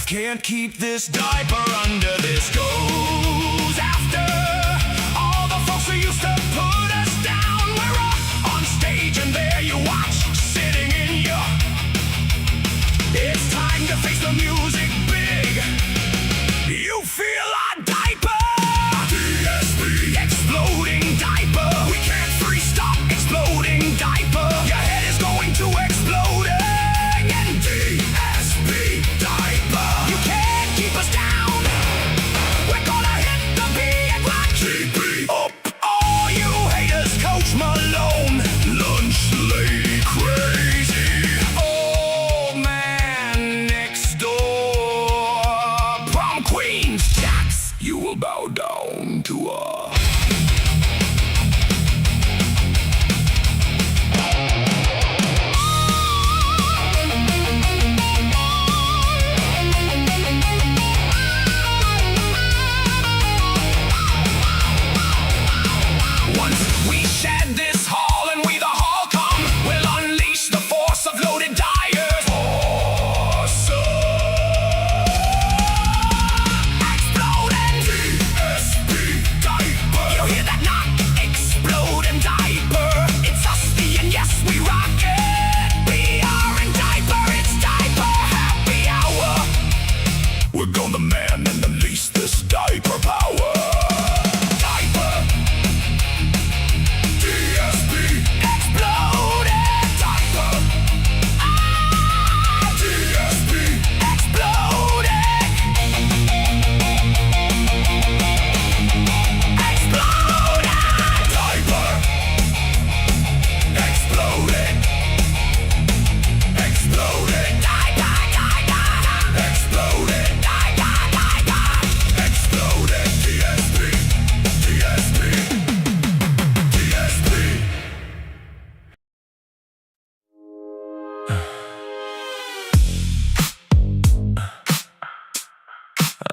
Can't keep this diaper under. This goes after all the folks who used to put us down. We're up on stage and there you watch, sitting in your. It's time to face the music big. You feel our diaper. DSP exploding diaper. We can't stop exploding diaper. Your head is going to explode. And DSP diaper. You can't keep us down. We're gonna hit the beat like keep up. All you haters, Coach Malone, lunch lady crazy, old man next door, prom queens, jacks. You will bow down to us.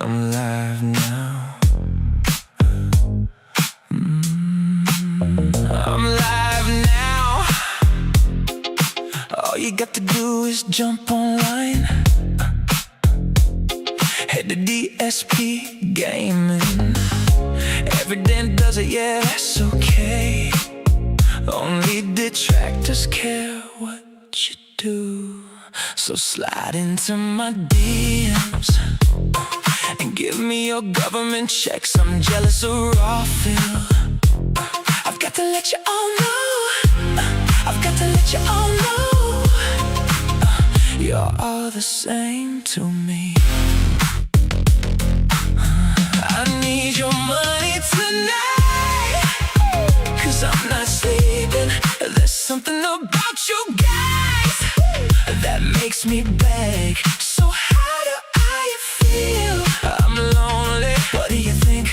I'm live now. I'm live now. All you got to do is jump online. Head to DSP Gaming. Every dent does it, yeah, that's okay. Only detractors care what you do. So slide into my DMs and give me your government checks. I'm jealous of RawPhil. I've got to let you all know. I've got to let you all know. You're all the same to me. I need your money tonight, 'cause I'm not sleeping. There's something about you guys that makes me beg. So how do I feel? I'm lonely. What do you think?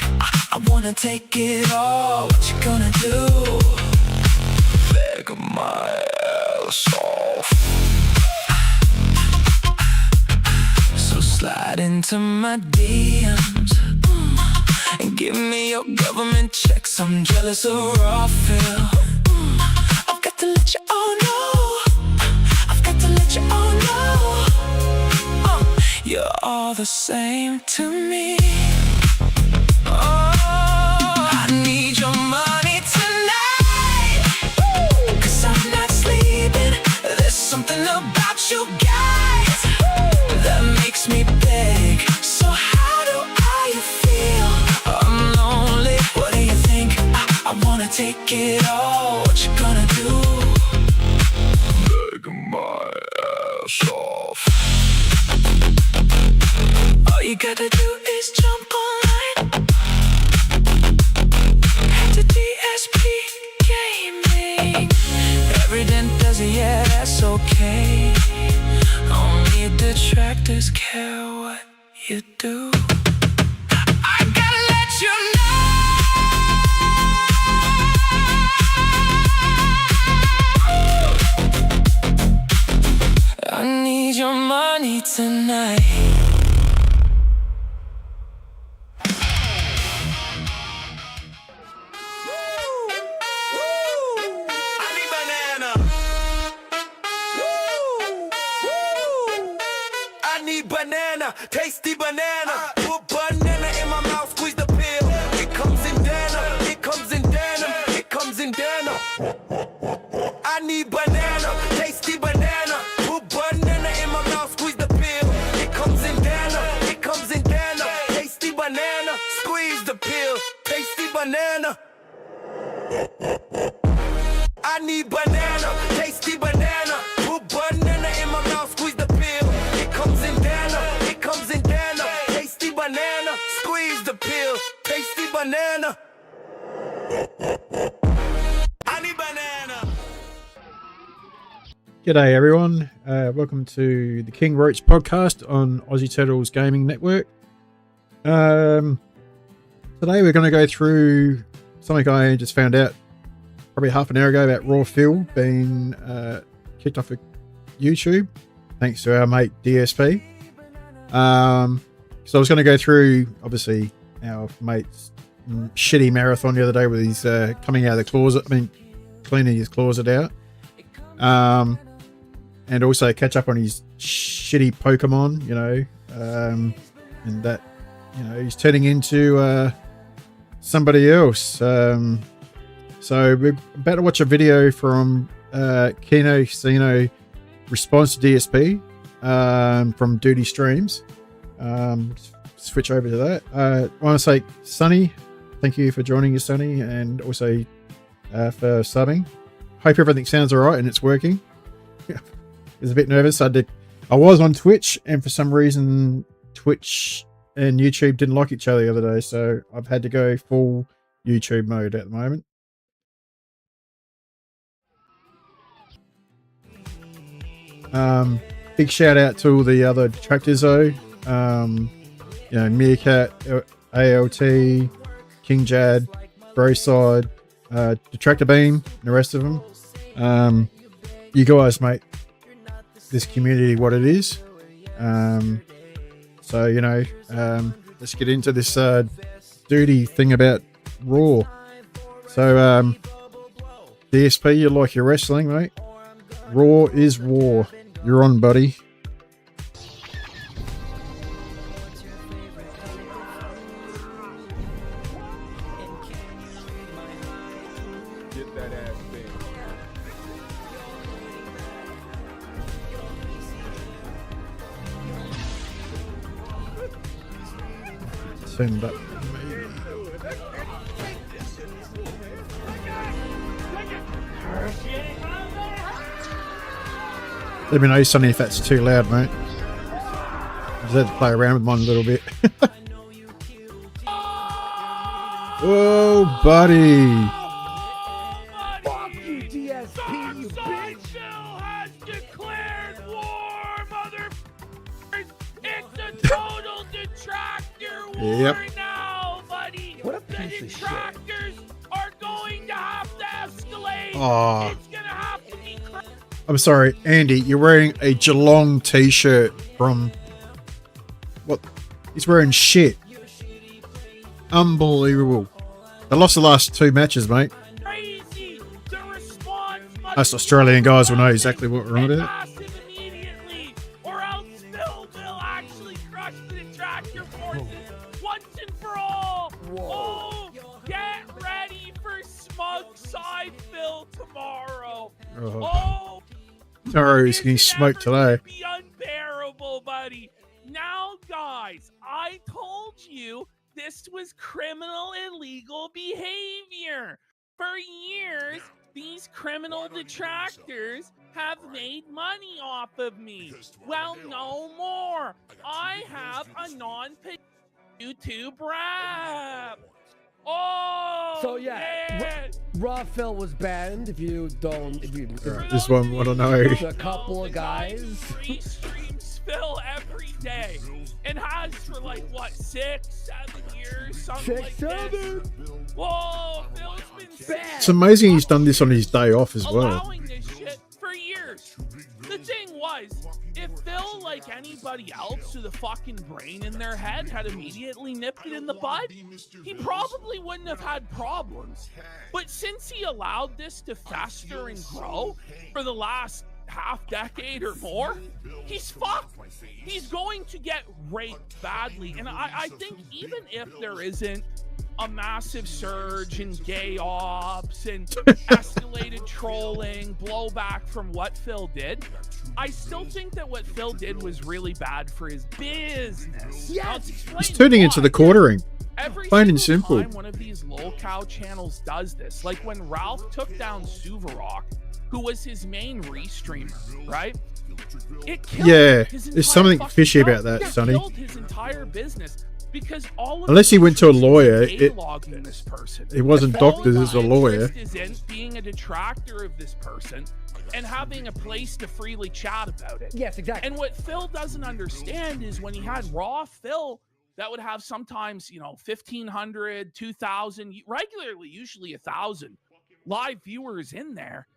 I wanna take it all. What you gonna do? Beg my ass off. So slide into my DMs and give me your government checks. I'm jealous of RawPhil. I've got to let you all know. I've got to let you all know. You're all the same to me. Oh, I need your money tonight, 'cause I'm not sleeping. There's something about you guys that makes me beg. So how do I feel? I'm lonely. What do you think? I wanna take it all. What you gonna do? Beg my ass off. All you gotta do is jump online to DSP Game. beam. Everything does it, yeah, that's okay. Only detractors care what you do. I gotta let you know I need your money tonight. Banana, tasty banana. Put banana in my mouth, squeeze the pill. It comes in denim, it comes in denim, it comes in denim. I need banana, tasty banana. Put banana in my mouth, squeeze the pill. It comes in denim, it comes in denim. Tasty banana, squeeze the pill. Tasty banana. I need banana, tasty banana. Put banana in my mouth, squeeze the pill. It comes in denim, it comes in denim. Tasty banana, squeeze the pill. Tasty banana. I need banana. G'day everyone, welcome to the King Roach Podcast on Aussie Turtles Gaming Network. Today we're going to go through something I just found out probably half an hour ago about roachephil being kicked off of YouTube, thanks to our mate DSP. So I was going to go through, obviously, our mate's shitty marathon the other day with his coming out of the closet, cleaning his closet out. And also catch up on his shitty Pokemon, and that, he's turning into somebody else. So we're about to watch a video from Kino response to DSP from Doody streams. Switch over to that. I want to say, Sonny, thank you for joining us, Sonny, and also for subbing. Hope everything sounds all right and it's working. I was a bit nervous. I was on Twitch, and for some reason Twitch and YouTube didn't like each other the other day, so I've had to go full YouTube mode at the moment. Big shout out to all the other detractors though. Meerkat, ALT, Kingjad, BroSydePhil, Detractor Beam, and the rest of them. You guys make this community what it is. Let's get into this Doody thing about Raw. So, DSP, you like your wrestling, mate? Raw is war. You're on, buddy. Get that ass thing. Send up. Let me know, Sonny, if that's too loud, mate. I just had to play around with mine a little bit. Whoa, buddy. Fuck you, DSP, you bitch. BroSydePhil has declared war, motherfuckers. It's a total detractor war Yep. now, buddy. What a The piece of shit. detractors are going to have to escalate. Aw. It's going to have to be I'm sorry, Andy, you're wearing a Geelong t-shirt from... What? He's wearing shit. Unbelievable. They lost the last two matches, mate. crazy. The response must Us Australian guys will know exactly what we're on about. massive immediately, or else Phil will actually crush the detractor forces once and for all. Oh, get ready for smug side Phil tomorrow. Oh, Taro is getting smoked today. Be unbearable, buddy. Now, guys, I told you this was criminal illegal behavior. For years, these criminal detractors have made money off of me. Well, no more. I have a non-paid YouTube rap. Oh, So yeah, Raw Phil was banned. If you This one, I don't know. a couple of guys. He streams Phil every day and has for like what 6, 7 years, something like this. Whoa, Phil's been banned. It's amazing he's done this on his day off as well. Allowing this shit for years. The thing was, if Phil, like anybody else with a fucking brain in their head, had immediately nipped it in the bud, he probably wouldn't have had problems. But since he allowed this to fester and grow for the last half decade or more, he's fucked. He's going to get raped badly. And I think even if there isn't a massive surge in gay ops and escalated trolling, blowback from what Phil did, I still think that what Phil did was really bad for his business. It's turning into the quartering. Every Plain and single simple. time one of these lol-cow channels does this, like when Ralph took down Suvarok, who was his main restreamer, right? It killed his there's entire something fucking fishy show. about that, It Sonny. killed his entire business because all of Unless he went to a lawyer, logging this person. it wasn't All doctors, of it was a the lawyer. interest is in being a detractor of this person and having a place to freely chat about it. Yes, exactly. And what Phil doesn't understand is when he had Raw Phil, that would have sometimes, 1,500, 2,000, regularly, usually 1,000 live viewers in there.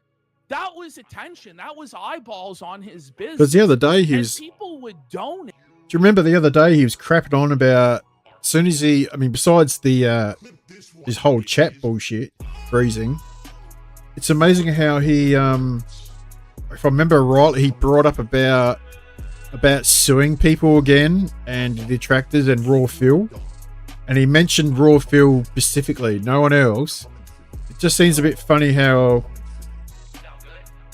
That was attention. That was eyeballs on his business. Because the other day he And was... people would donate. Do you remember the other day he was crapping on about... As soon as he... I mean, besides the his whole chat bullshit, freezing, it's amazing how he... if I remember rightly, he brought up about suing people again and the detractors and Raw Phil. And he mentioned Raw Phil specifically, no one else. It just seems a bit funny how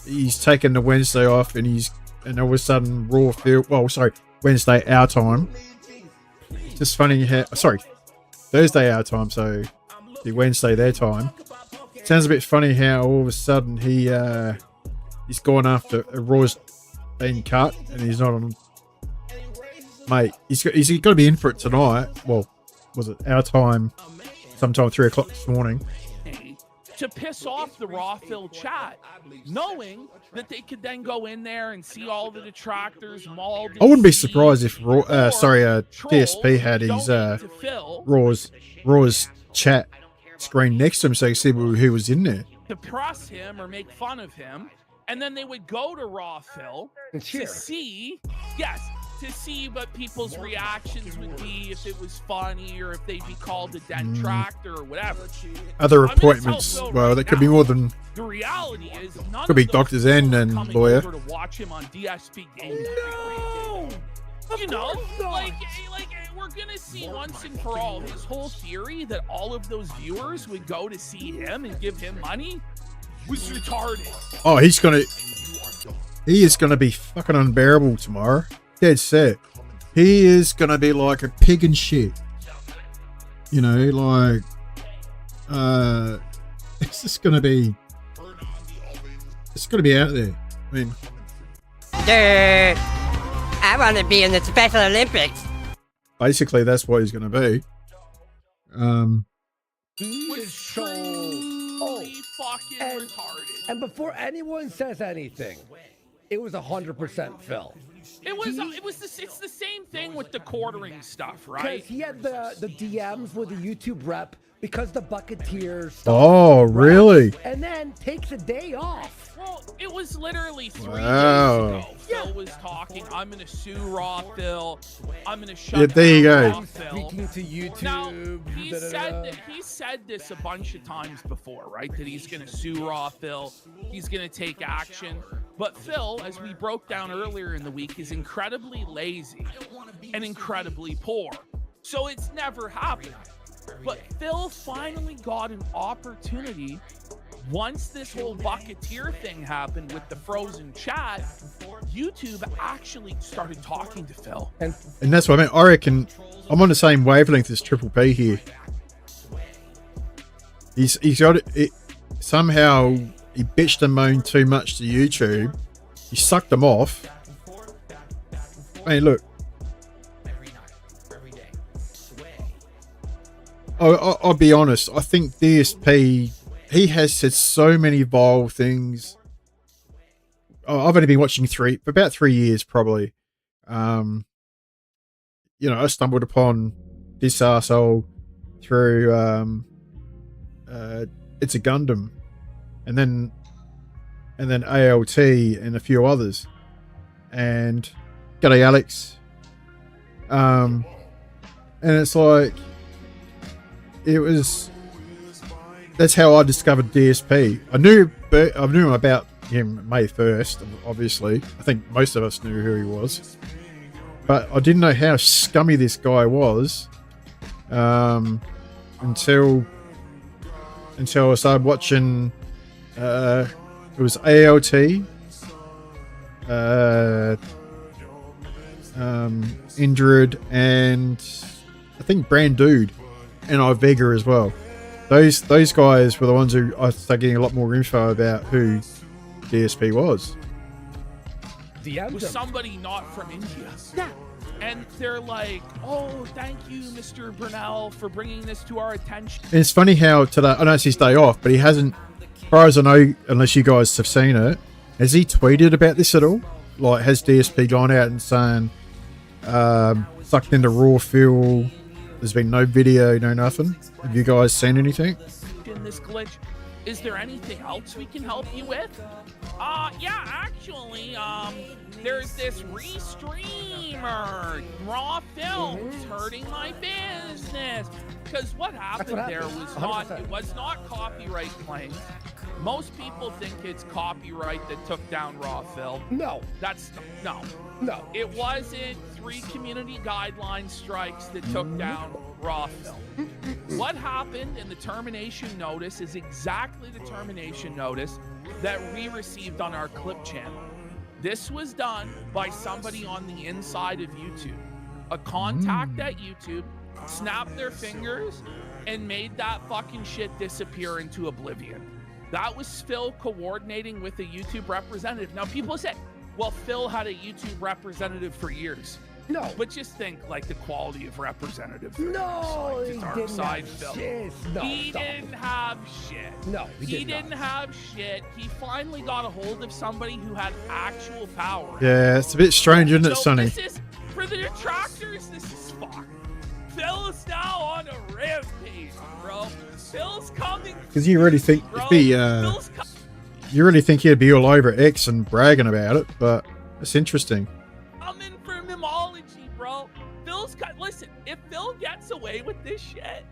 he's taken the Wednesday off and all of a sudden Raw Phil... Well, sorry, Wednesday our time. Just funny how... Sorry, Thursday our time, so the Wednesday their time. Sounds a bit funny how all of a sudden he's gone after Raw's been cut and he's not on. Mate, he's got to be in for it tonight. Well, was it our time? Sometime 3 o'clock this morning. To piss off the Raw Phil chat, knowing that they could then go in there and see all the detractors mauled. I wouldn't be surprised if DSP had his Raw's chat screen next to him so you see who was in there. To press him or make fun of him, and then they would go to Raw Phil to see what people's reactions would be, if it was funny or if they'd be called a detractor or whatever. Other appointments, well, that could be more than... The reality is, none could be of those doctors and coming lawyer. over to watch him on DSP Game. No, like we're gonna see once and for all his whole theory that all of those viewers would go to see him and give him money was retarded. Oh, he is gonna be fucking unbearable tomorrow. Dead set. He is gonna be like a pig in shit. It's just gonna be... It's gonna be out there. I mean... Dude, I want to be in the Special Olympics. Basically, that's what he's gonna be. He is so... Fucking retarded. And before anyone says anything, it was 100% Phil. It's the same thing with the quartering stuff, right? Because he had the DMs with the YouTube rep because the Bucketeers stuff. Oh, really? And then takes a day off. Well, it was literally 3 days Wow. ago. Phil was talking, I'm going to sue Raw Phil. I'm going to shut Yeah, there you down go. Raw Phil. Speaking to YouTube. Now, he said this a bunch of times before, right? That he's going to sue Raw Phil. He's going to take action. But Phil, as we broke down earlier in the week, is incredibly lazy and incredibly poor. So it's never happened. But Phil finally got an opportunity once this whole Bucketeer thing happened with the frozen chat. YouTube actually started talking to Phil. And that's what I mean. I reckon I'm on the same wavelength as Triple P here. He's got it. Somehow he bitched and moaned too much to YouTube. He sucked them off. I mean, look. I'll be honest. I think DSP, he has said so many vile things. I've only been watching for about 3 years, probably. I stumbled upon this arsehole through It's a Gundam, and then ALT and a few others. And g'day, Alex. And it's like, that's how I discovered DSP. I knew about him May 1st, obviously. I think most of us knew who he was, but I didn't know how scummy this guy was until I started watching. It was ALT, Indrid, and I think Brand Dude and Iveega as well. Those guys were the ones who I started getting a lot more info about who DSP was. It was somebody not from India. Yeah. And they're like, oh, thank you, Mr. Burnell, for bringing this to our attention. And it's funny how today, I know it's his day off, but he hasn't, as far as I know, unless you guys have seen it, has he tweeted about this at all? Like, has DSP gone out and saying, sucked into RawPhil, there's been no video, no nothing? Have you guys seen anything? In this glitch, is there anything else we can help you with? Yeah, actually, there's this restreamer, RawPhil, who's hurting my business. Because what happened there was not copyright claims. Most people think it's copyright that took down RawPhil. No. No. It wasn't 3 community guideline strikes that took down RawPhil. What happened in the termination notice is exactly the termination notice that we received on our clip channel. This was done by somebody on the inside of YouTube. A contact at YouTube snapped their fingers and made that fucking shit disappear into oblivion. That was Phil coordinating with a YouTube representative. Now people say, well, Phil had a YouTube representative for years. No. But just think like the quality of representative. No, he didn't have Phil. shit. No, he stop. didn't have shit. No, he didn't have shit. He finally got a hold of somebody who had actual power. Yeah, it's a bit strange, isn't it, Sonny? This is, for the detractors, this is fucked. Phil's now on a rampage, bro. Phil's coming. Because you really think you really think he'd be all over X and bragging about it, but it's interesting. Coming for Memology, bro. Listen, if Phil gets away with this shit,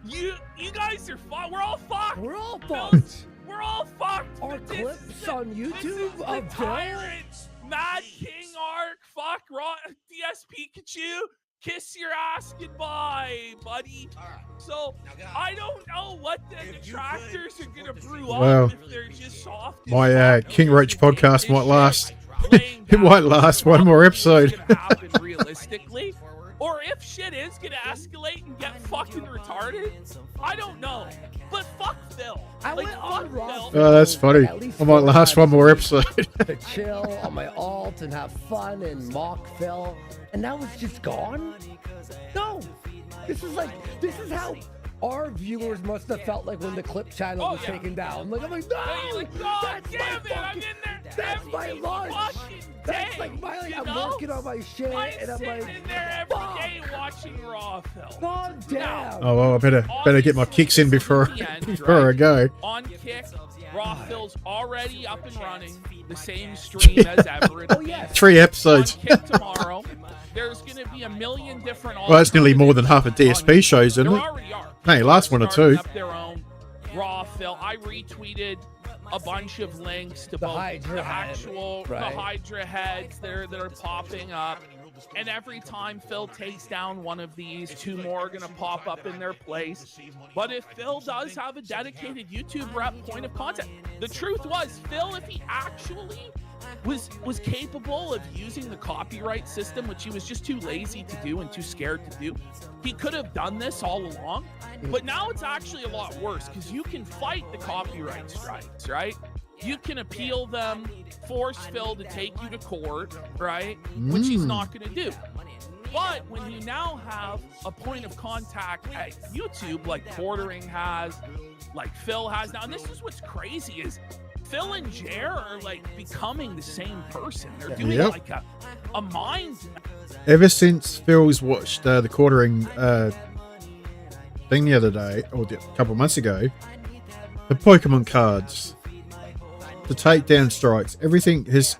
you guys are fucked. We're all fucked. We're all fucked. We're all fucked. Our clips on YouTube of tyrants. Mad King Arc, fuck Raw, DSPikachu. Kiss your ass goodbye, buddy. So I don't know what the detractors are gonna brew up if they're just soft. My King Roach podcast might last. It might last one more episode. Happen realistically, or if shit is gonna escalate and get fucking retarded, I don't know. But fuck Phil. I went on Raw. Oh, that's funny. I might last one more episode. To chill on my alt and have fun and mock Phil, and now it's just gone. No, this is how our viewers must have felt like when the clip channel was taken down. Like I'm like, no, that's my fucking, that's my lunch. That's like I'm working on my shit, and I'm like, in there every day watching RawPhil. God damn. Oh well, I better get my kicks in before I go. On Kick, RawPhil's already up and running, the same stream as ever. Oh yeah, 3 episodes. On Kick tomorrow, there's gonna be a million different. Well, that's nearly more than half of DSP shows, isn't it? There already are. Hey, last one or two. Up their own RawPhil. I retweeted a bunch of links to both the actual the Hydra heads that are popping up, and every time Phil takes down one of these, 2 more are gonna pop up in their place. But if Phil does have a dedicated YouTube rep point of contact, the truth was Phil, if he actually was capable of using the copyright system, which he was just too lazy to do and too scared to do, he could have done this all along. But now it's actually a lot worse because you can fight the copyright strikes, right? You can appeal them, force Phil to take you to court, right? Which he's not going to do. But when you now have a point of contact at YouTube, like Quartering has, like Phil has now, and this is what's crazy is Phil and Jer are like becoming the same person. They're doing like a mind. Ever since Phil's watched the Quartering thing the other day, or a couple of months ago, the Pokemon cards, the takedown strikes, everything he's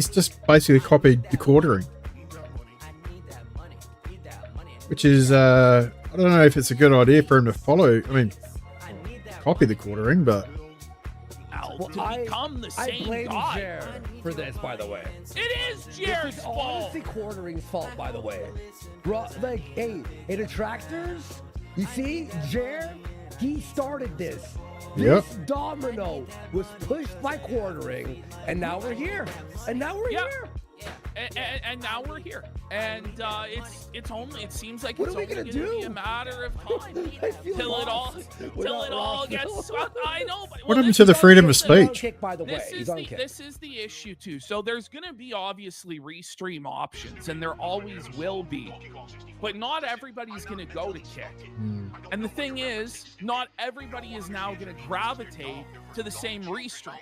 just basically copied the Quartering. Which is, I don't know if it's a good idea for him to follow. I mean, copy the Quartering, but to become the same I blame guy. Jer for this, by the way. It is Jer's It's fault. honestly Quartering's fault, by the way. Like, hey, Detractors, you see, Jer, he started this. Yep. This domino was pushed by Quartering, and now we're here. And now we're here. And now we're here, and it seems like What it's are we only gonna going to be do? a matter of time I feel till it lost all without gets Rockville. swept. I know. But, what well, happened this to the is- freedom of He's on speech? kick, by the way. This He's is on the kick. this is the issue too. So there's going to be obviously restream options, and there always will be, but not everybody's going to go to Kick. And the thing is, not everybody is now going to gravitate to the same restream.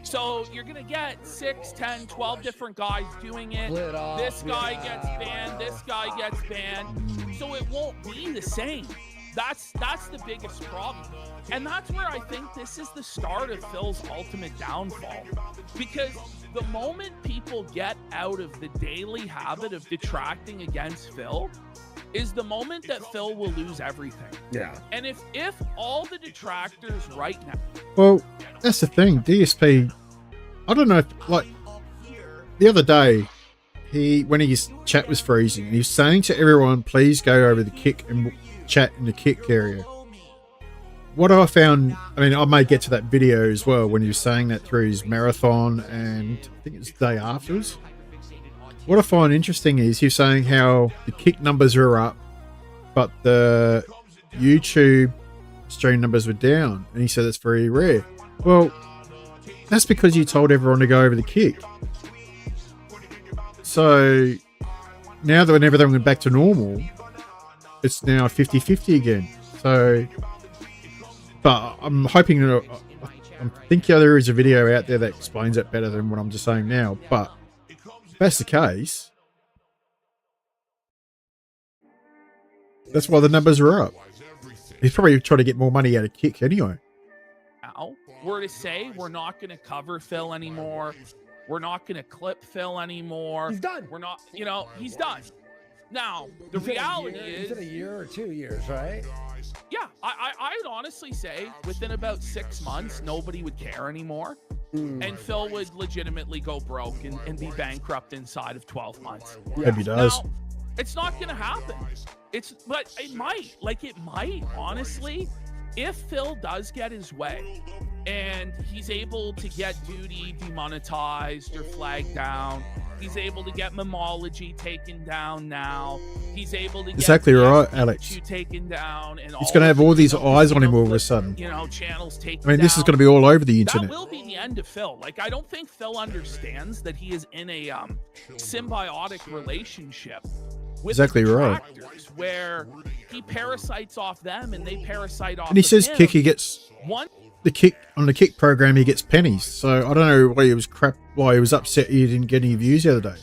So you're going to get 6, 10, 12 different guys doing it. Split up, This guy yeah. gets banned. This guy gets banned. So it won't be the same. That's the biggest problem. And that's where I think this is the start of Phil's ultimate downfall. Because the moment people get out of the daily habit of detracting against Phil is the moment that Phil will lose everything. Yeah. And if all the detractors right now, Well, that's the thing. DSP, I don't know if, like, the other day, when his chat was freezing, he was saying to everyone, please go over the Kick and chat in the Kick area. What I found, I mean, I may get to that video as well when he was saying that through his marathon, and I think it's the day afterwards. What I find interesting is he was saying how the Kick numbers are up, but the YouTube stream numbers were down, and he said that's very rare. Well, that's because you told everyone to go over the Kick. So now that when everything went back to normal, it's now 50-50 again. So, but I'm hoping that I think there is a video out there that explains it better than what I'm just saying now. But if that's the case, that's why the numbers are up. He's probably trying to get more money out of Kick anyway. were to say we're not going to cover Phil anymore, we're not going to clip Phil anymore. He's done. We're not, he's done. Now, the reality is... Is it a year or 2 years, right? Yeah, I would honestly say within about 6 months, nobody would care anymore. And Phil would legitimately go broke and be bankrupt inside of 12 months. Maybe he does. Now, it's not going to happen. But it might, honestly, if Phil does get his way and he's able to get Doody demonetized or flagged down, he's able to get Memology taken down now, he's able to get Exactly right, Alex. DSPikachu taken down, and He's going to have all these eyes on him all of a sudden. Channels taken I mean, this is down. going to be all over the That internet. will be the end of Phil. Like, I don't think Phil understands that he is in a symbiotic relationship with Exactly the right. detractors, where he parasites off them and they parasite off And he of says him. Kick, he gets One, the Kick on the Kick program, he gets pennies. So I don't know why he was upset he didn't get any views the other day.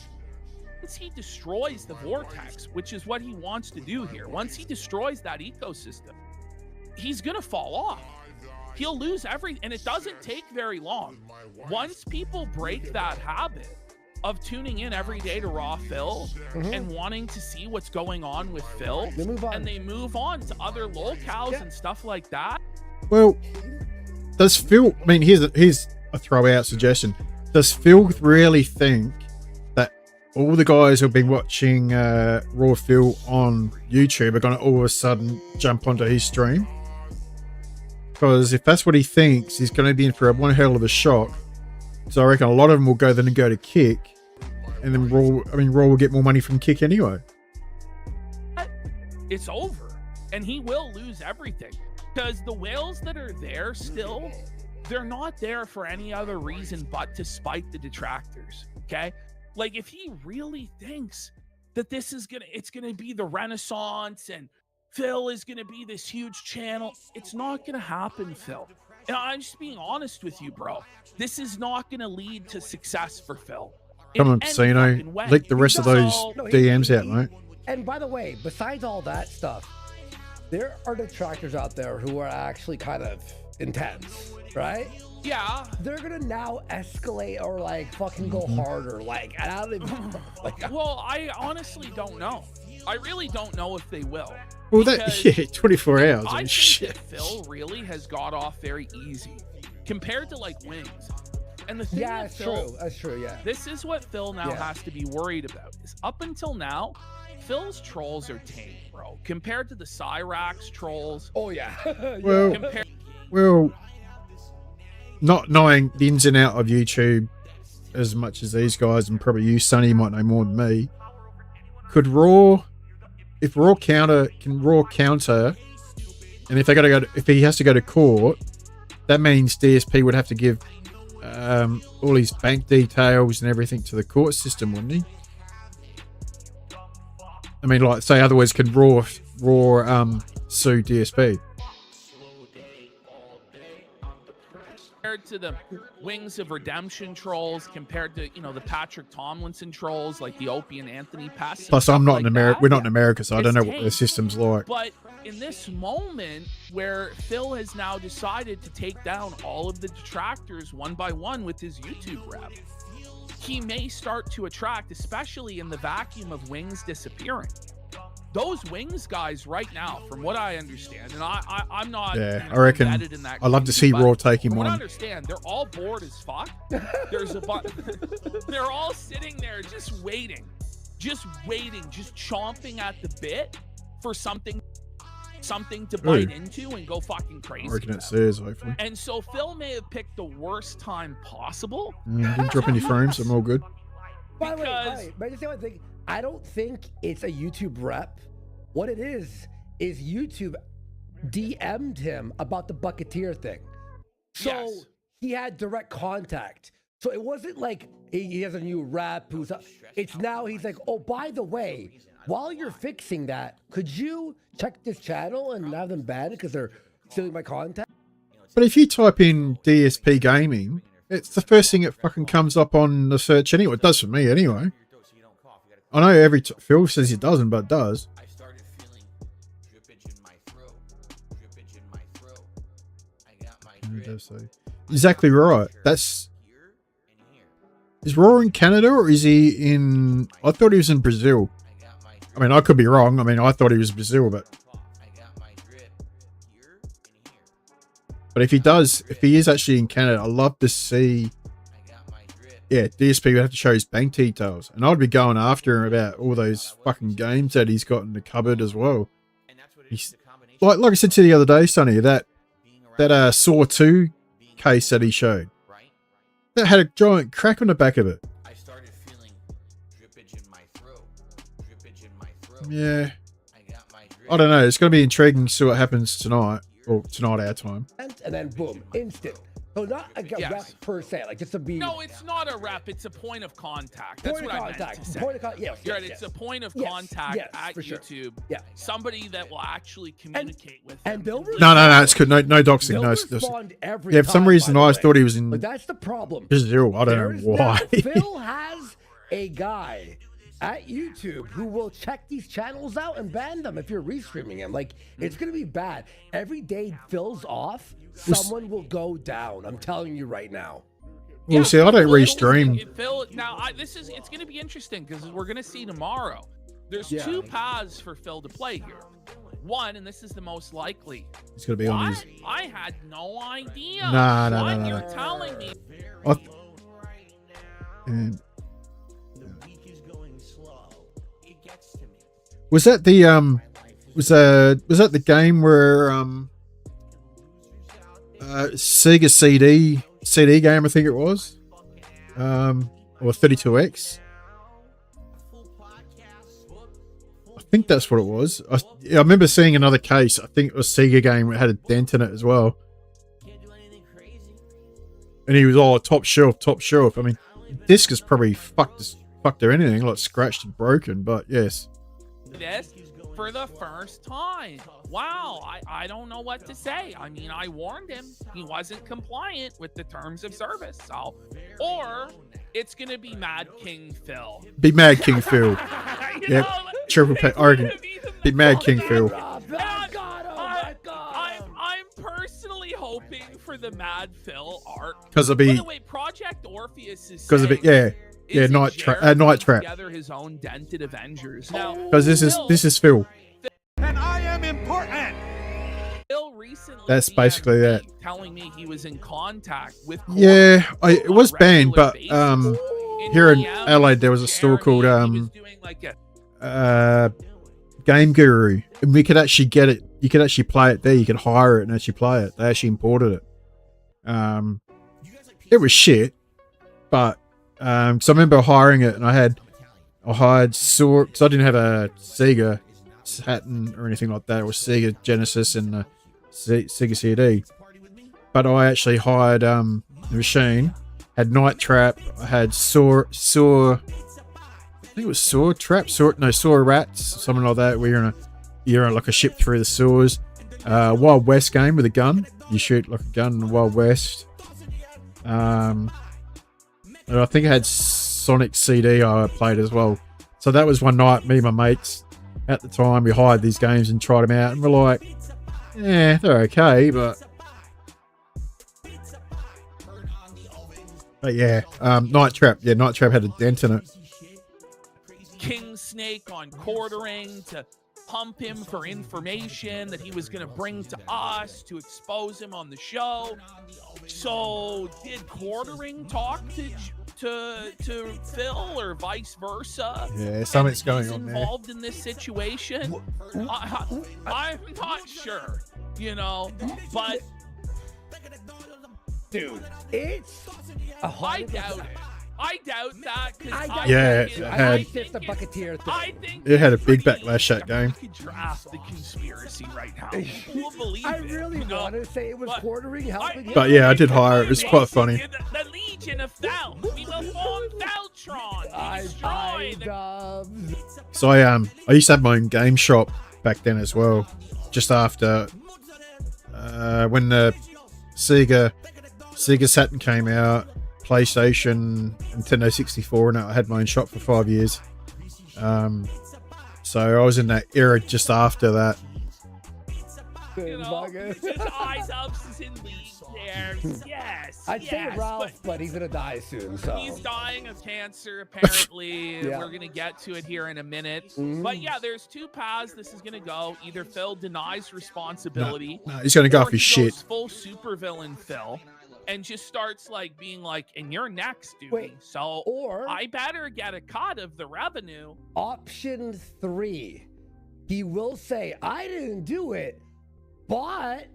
once he destroys the vortex, which is what he wants to do here, once he destroys that ecosystem, he's gonna fall off. He'll lose everything, and it doesn't take very long. Once people break that habit of tuning in every day to Raw Phil and wanting to see what's going on with Phil, They move on. and they move on to other locales and stuff like that. Well, does Phil, I mean, here's a throw out suggestion. Does Phil really think that all the guys who've been watching Raw Phil on YouTube are going to all of a sudden jump onto his stream? Because if that's what he thinks, he's going to be in for one hell of a shock. So I reckon a lot of them will go to Kick, and then Raw will get more money from Kick anyway. It's over, and he will lose everything, because the whales that are there still, they're not there for any other reason but to spite the detractors. Okay, like if he really thinks that it's gonna be the Renaissance and Phil is gonna be this huge channel. It's not gonna happen, Phil. And I'm just being honest with you, bro. This is not gonna lead to success for Phil. Come on, Casino. Leak the rest of those DMs out, mate. And by the way, besides all that stuff, there are detractors out there who are actually kind of intense, right? Yeah. They're gonna now escalate or like fucking go harder. Like, and I don't even like. Well, I honestly don't know. I really don't know if they will. Well, that, yeah, 24 hours. I think shit. that Phil really has got off very easy compared to like Wings. And the thing Yeah, that that's Phil, true. That's true. Yeah. This is what Phil now has to be worried about. Is up until now, Phil's trolls are tame, bro. Compared to the Cyrax trolls. Oh yeah. Well, well, not knowing the ins and out of YouTube as much as these guys, and probably you, Sonny, might know more than me. Could if Raw counter, and if they got to go, if he has to go to court, that means DSP would have to give all his bank details and everything to the court system, wouldn't he? I mean, like, say otherwise, can Raw sue DSP? Compared to the Wings of Redemption trolls, compared to, you know, the Patrick Tomlinson trolls, like the Opie and Anthony Pass. Plus, I'm not in America. We're not in America, so I don't know what their system's like. But in this moment where Phil has now decided to take down all of the detractors one by one with his YouTube rep, he may start to attract, especially in the vacuum of Wings disappearing. Those Wings guys right now, from what I understand, and I'm not, yeah, I reckon embedded in that I'd love to see Raw take him from what I on. understand, they're all bored as fuck. There's a they're all sitting there just waiting, just chomping at the bit for something to bite into and go fucking crazy. I reckon it says, hopefully. And so Phil may have picked the worst time possible. Didn't drop any frames. I'm all good. By the way, but I just say one thing. I don't think it's a YouTube rep. What it is YouTube DM'd him about the Bucketeer thing. So he had direct contact. So it wasn't like he has a new rep who's up. It's now he's like, oh, by the way, while you're fixing that, could you check this channel and have them banned because they're stealing my content? But if you type in DSP Gaming, it's the first thing that fucking comes up on the search anyway. It does for me anyway. I know Phil says it doesn't, but it does. Exactly right. Is Raw in Canada or is he in? I thought he was in Brazil. I mean, I could be wrong. I mean, I thought he was Brazil, but if he is actually in Canada, I'd love to see. Yeah, DSP would have to show his bank details, and I'd be going after him about all those fucking games that he's got in the cupboard as well. He's, like I said to you the other day, Sonny, that Saw 2 case that he showed, that had a giant crack on the back of it. Yeah, I don't know. It's going to be intriguing to see what happens tonight, or tonight our time. And then boom, instant. So not a rep per se, like just to be. No, it's not a rep. It's a point of contact. That's what I meant to say. Point of contact. Yes, yes, it's a point of contact at YouTube. Sure. Yeah. Somebody that will actually communicate with and them. No, it's good. No doxing. Yeah, for some reason I thought he was in. But that's the problem. Brazil. I don't know why. Phil has a guy at YouTube who will check these channels out and ban them if you're restreaming him. Like, it's gonna be bad. Every day Phil's off, someone will go down. I'm telling you right now. Well, see, I don't restream. Phil, now it's gonna be interesting because we're gonna see tomorrow. There's two paths for Phil to play here. One, and this is the most likely. It's gonna be on his. I had no idea. No. You're telling me. Was that the was that the game where Sega CD game, I think it was, or 32X? I think that's what it was. I remember seeing another case. I think it was a Sega game that had a dent in it as well. And he was all top shelf. I mean, disc is probably fucked fucked or anything, like scratched and broken, but yes. This for the first time. Wow, I don't know what to say. I mean, I warned him. He wasn't compliant with the terms of service. So, or it's going to be Mad King Phil. Be Mad King Phil. You Yep. know, Triple Pet Oregon. Be Mad King Phil. I'm personally hoping for the Mad Phil arc. Because it'll By be, the way, Project Orpheus is because of it, yeah. Yeah, isn't Night Jared Night Trap. together his own dented Avengers. Now, Because this is Phil. And I am important. Phil recently That's basically DM'd that. me telling me he was in contact with Yeah, it was on a banned, regular but basis. here in DM, Adelaide there was a store called Jeremy, he was doing like a Game Guru, and we could actually get it. You could actually play it there. You could hire it and actually play it. They actually imported it. It was shit, but so I remember hiring it, and I hired Sora because I didn't have a Sega Saturn or anything like that. It was Sega Genesis and Sega CD, but I actually hired the machine. Had Night Trap. I had Saw. I think it was Saw Trap. Saw Rats, something like that. Where you're on like a ship through the sewers. Wild West game with a gun. You shoot like a gun in the Wild West. And I think I had Sonic CD I played as well. So that was one night, me and my mates at the time, we hired these games and tried them out, and we're like, yeah, they're okay, but yeah, Night Trap. Yeah, Night Trap had a dent in it. King Snake on quartering to pump him for information that he was going to bring to us to expose him on the show. So did quartering talk to Phil or vice versa? Yeah, something's And going he's on there. involved in this situation? I'm not sure, you know, but Dude, it's I doubt it. I doubt that. Yeah, it had- It's just a Bucketeer thing. I think It had a big pretty backlash, that game. We could draft the conspiracy right now. Who will believe I it? really You know? want to say it was But- quartering, helping him. But yeah, I did hire it. It was quite funny. The Legion of Fel. We will form Feltron. Destroy the Dubs. So I used to have my own game shop back then as well. Just after when the Sega Saturn came out, PlayStation, Nintendo 64, and I had my own shop for 5 years. So I was in that era just after that. you know, just iDubbbz is in league there. Yes. I'd say yes, Ralph, but he's gonna die soon. So he's dying of cancer, apparently. Yeah. We're going to get to it here in a minute. But yeah, there's two paths this is going to go. Either Phil denies responsibility. No, he's going to go or off his he shit. goes full supervillain Phil and just starts like being like, and you're next, dude. Wait, So or I better get a cut of the revenue. option 3, he will say, I didn't do it, but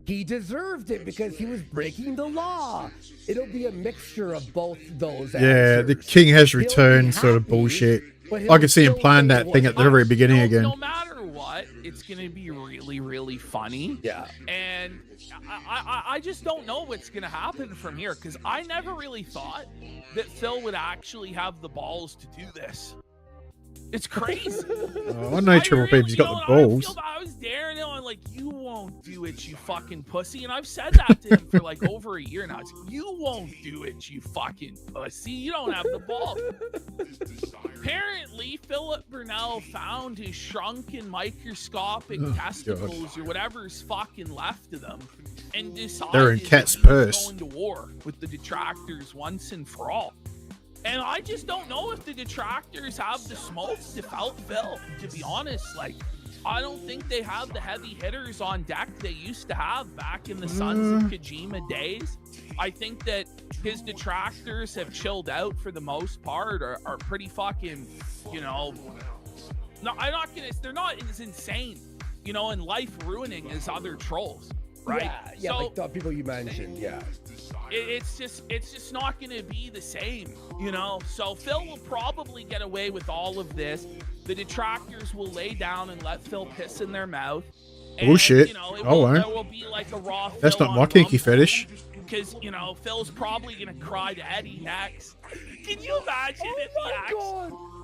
he deserved it because he was breaking the law. It'll be a mixture of both those Yeah, the answers. king has He'll be returned sort of happy, bullshit. but he'll I could see him still plan say that it thing at the wasn't very us. beginning again. No matter what, it's going to be really, really funny. Yeah. And I just don't know what's going to happen from here because I never really thought that Phil would actually have the balls to do this. It's crazy. Oh, I know Triple P's got the balls. I was daring him. I'm like, you won't do it, you fucking pussy. And I've said that to him for like over a year now. It's, you won't do it, you fucking pussy. You don't have the balls. Apparently, Philip Burnell found his shrunken microscopic testicles or whatever's fucking left of them and decided They're in Cat's that he was purse. going to war with the detractors once and for all. And I just don't know if the detractors have the smoke to felt Phil, to be honest. Like, I don't think they have the heavy hitters on deck they used to have back in the Sons of Kojima days. I think that his detractors have chilled out for the most part, are pretty fucking, you know, no, I'm not gonna, they're not as insane, you know, and life ruining as other trolls, right? Yeah, So, like the people you mentioned, yeah. it's just not going to be the same, you know. So Phil will probably get away with all of this. The detractors will lay down and let Phil piss in their mouth. And, Bullshit. You know, I won't. there will be like a raw. That's Phil not on my kinky Rumble. fetish. because, you know, Phil's probably going to cry to Eddie next. Can you imagine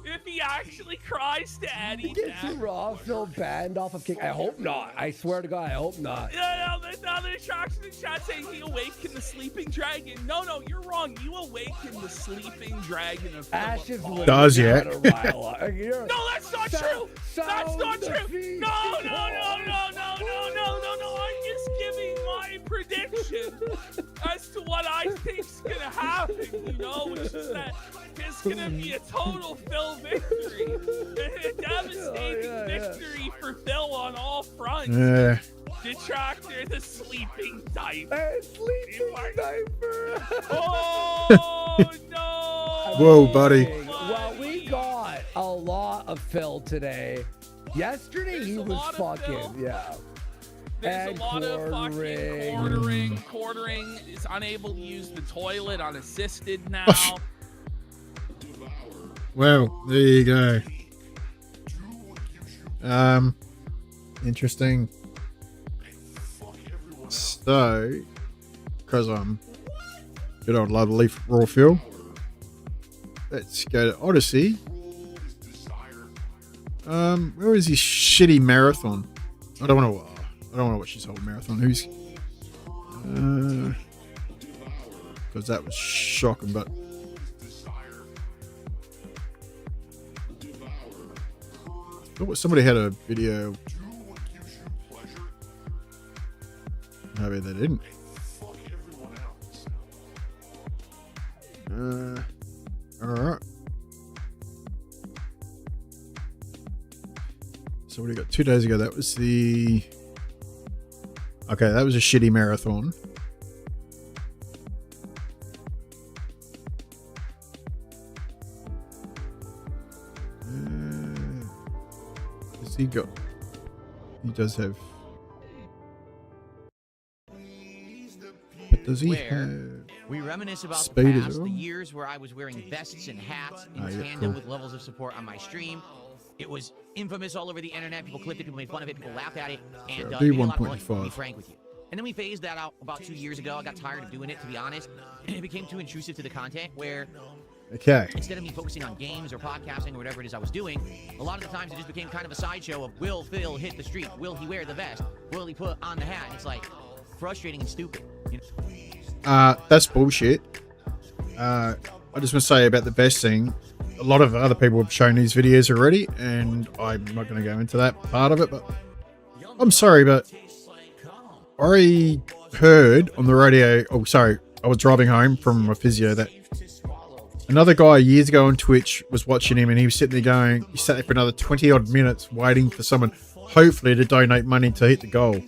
if he actually cries to Eddie Gets next? Raw Phil banned off of King. I hope not. I swear to God, I hope not. Yeah, there's other instructions in chat saying he awakened the sleeping dragon. No, you're wrong. You awakened the sleeping dragon of Ash is Philip. Does yet? No, that's not true. That's not true. No. I'm just giving my prediction as to what I think's gonna happen. You know, which is that it's gonna be a total Phil victory, a devastating victory for Phil on all fronts. Yeah. Detractor the sleeping diaper. Sleeping diaper. Oh no! Whoa, buddy. Well, we got a lot of Phil today. Yesterday There's he a was lot of Phil. fucking, yeah. There's And a lot of quartering. fucking quartering. Is unable to use the toilet unassisted now. Well, there you go. Interesting. So, because I'm good old love leaf raw fuel. Let's go to Odyssey. Where is this shitty marathon? I don't want to watch this whole marathon. Who's? Because that was shocking, but. Oh, somebody had a video. Maybe they didn't. Alright. So what do you got? 2 days ago, that was the... Okay, that was a shitty marathon. What's he got? He does have... But does he have... We reminisce about Speed the as past, well? the years where I was wearing vests and hats in Oh, yeah, tandem cool. with levels of support on my stream. It was infamous all over the internet. People clipped it, people made fun of it, people laughed at it, and Yeah, it made a lot of money, B1.5. to be frank with you. And then we phased that out about 2 years ago. I got tired of doing it, to be honest, and it became too intrusive to the content where Okay. instead of me focusing on games or podcasting or whatever it is I was doing, a lot of the times it just became kind of a sideshow of will Phil hit the street? Will he wear the vest? Will he put on the hat? And it's like frustrating and stupid. You know? That's bullshit. I just want to say about the vest thing. A lot of other people have shown these videos already, and I'm not going to go into that part of it, but I'm sorry, but I heard on the radio, oh, sorry, I was driving home from my physio that another guy years ago on Twitch was watching him, and he was sitting there going, he sat there for another 20 odd minutes waiting for someone, hopefully, to donate money to hit the goal.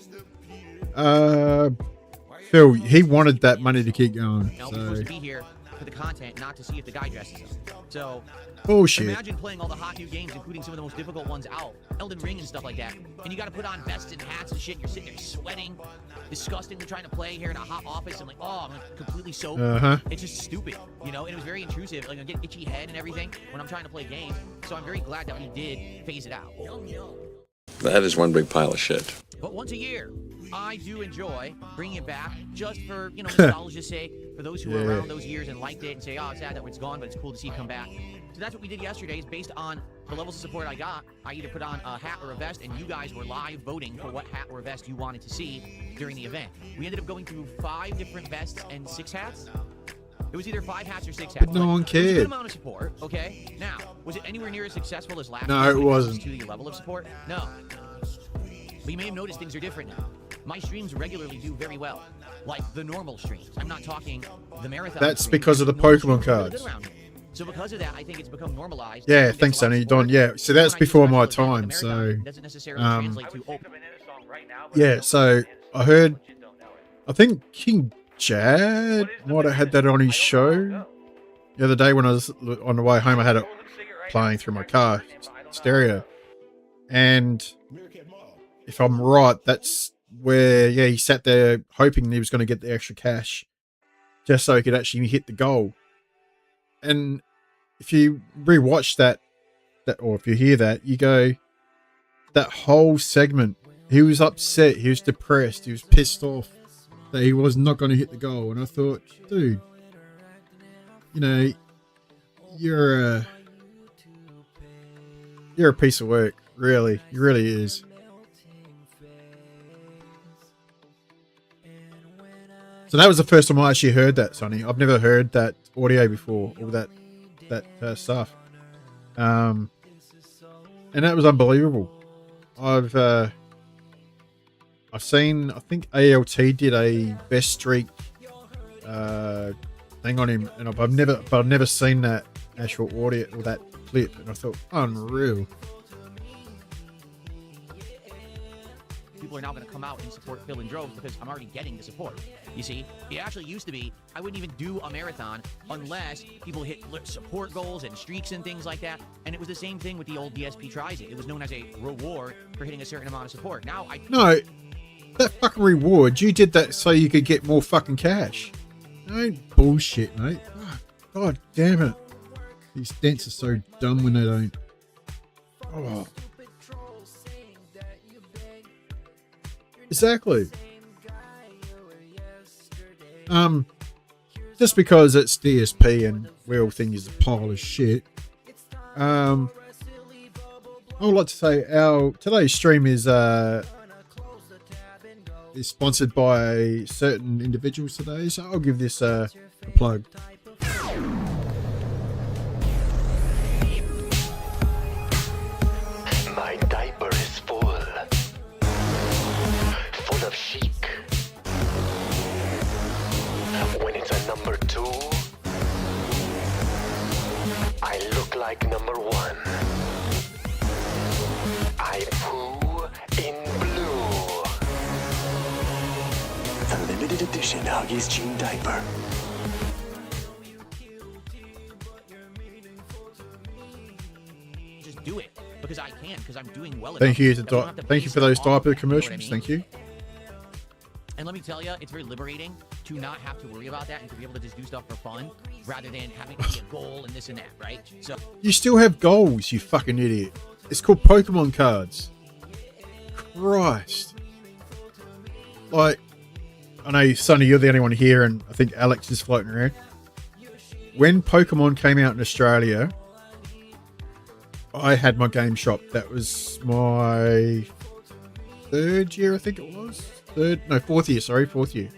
Phil, he wanted that money to keep going. Now, we're So, supposed to be here for the content, not to see if the guy dresses up. So, bullshit. imagine playing all the hot new games, including some of the most difficult ones out, Elden Ring and stuff like that, and you got to put on vests and hats and shit, and you're sitting there sweating, disgustingly trying to play here in a hot office, and like, oh, I'm completely soaked. It's just stupid, you know, and it was very intrusive. Like, I get itchy head and everything when I'm trying to play games, so I'm very glad that we did phase it out. That is one big pile of shit. But once a year, I do enjoy bringing it back just for, you know, nostalgia's sake, for those who were Yeah. around those years and liked it and say, oh, it's sad that it's gone, but it's cool to see it come back. So that's what we did yesterday, is based on the levels of support I got. I either put on a hat or a vest, and you guys were live voting for what hat or vest you wanted to see during the event. We ended up going through 5 different vests and 6 hats. It was either 5 hats or 6 hats. But no one It was a good cared. amount of support, okay? Now, was it anywhere near as successful as last No, year it when comes wasn't. to the level of support? No. But you may have noticed things are different now. My streams regularly do very well, like the normal streams. I'm not talking the marathon. That's streams. because of the Normal Pokemon streams are really cards. good around here. So because of that, I think it's become normalized. Yeah, Everyone gets thanks, a lot of Sonny. support. Don, yeah. So that's When I do before my special time. events, the marathon So, doesn't necessarily translate to, oh, yeah. So I heard, I think King Jad might have had that on his show the other day when I was on the way home. I had it playing through my car stereo, and if I'm right, that's where, yeah, he sat there hoping he was going to get the extra cash just so he could actually hit the goal. And if you rewatch that, or if you hear that, you go, that whole segment, he was upset, he was depressed, he was pissed off that he was not going to hit the goal. And I thought, dude, you know, you're a piece of work, really. He really is. So that was the first time I actually heard that, Sonny. I've never heard that audio before, all that stuff. And that was unbelievable. I've seen, I think ALT did a best streak thing on him, and I've never seen that actual audio or that clip, and I thought, unreal. People are now going to come out and support Phil in droves because I'm already getting the support. You see, it actually used to be I wouldn't even do a marathon unless people hit support goals and streaks and things like that. And it was the same thing with the old DSP Tries It. It was known as a reward for hitting a certain amount of support. Now No, that fucking reward, you did that so you could get more fucking cash. No bullshit, mate. God damn it. These dents are so dumb when they don't. Oh. Exactly. Just because it's DSP and we all think is a pile of shit. I would like to say today's stream is sponsored by certain individuals today, so I'll give this a plug. My diaper is full of chic. When it's a number 2, I look like number 1. I poo in blue. The limited edition Huggies Jean diaper. just do it because I can, because I'm doing well. Thank you Thank you for those diaper commercials. Thank you. And let me tell you, it's very liberating to not have to worry about that and to be able to just do stuff for fun rather than having to be a goal and this and that, right? So You still have goals, you fucking idiot. It's called Pokemon cards. Christ. Like, I know, Sonny, you're the only one here, and I think Alex is floating around. When Pokemon came out in Australia, I had my game shop. That was my third year, I think it was. Fourth year.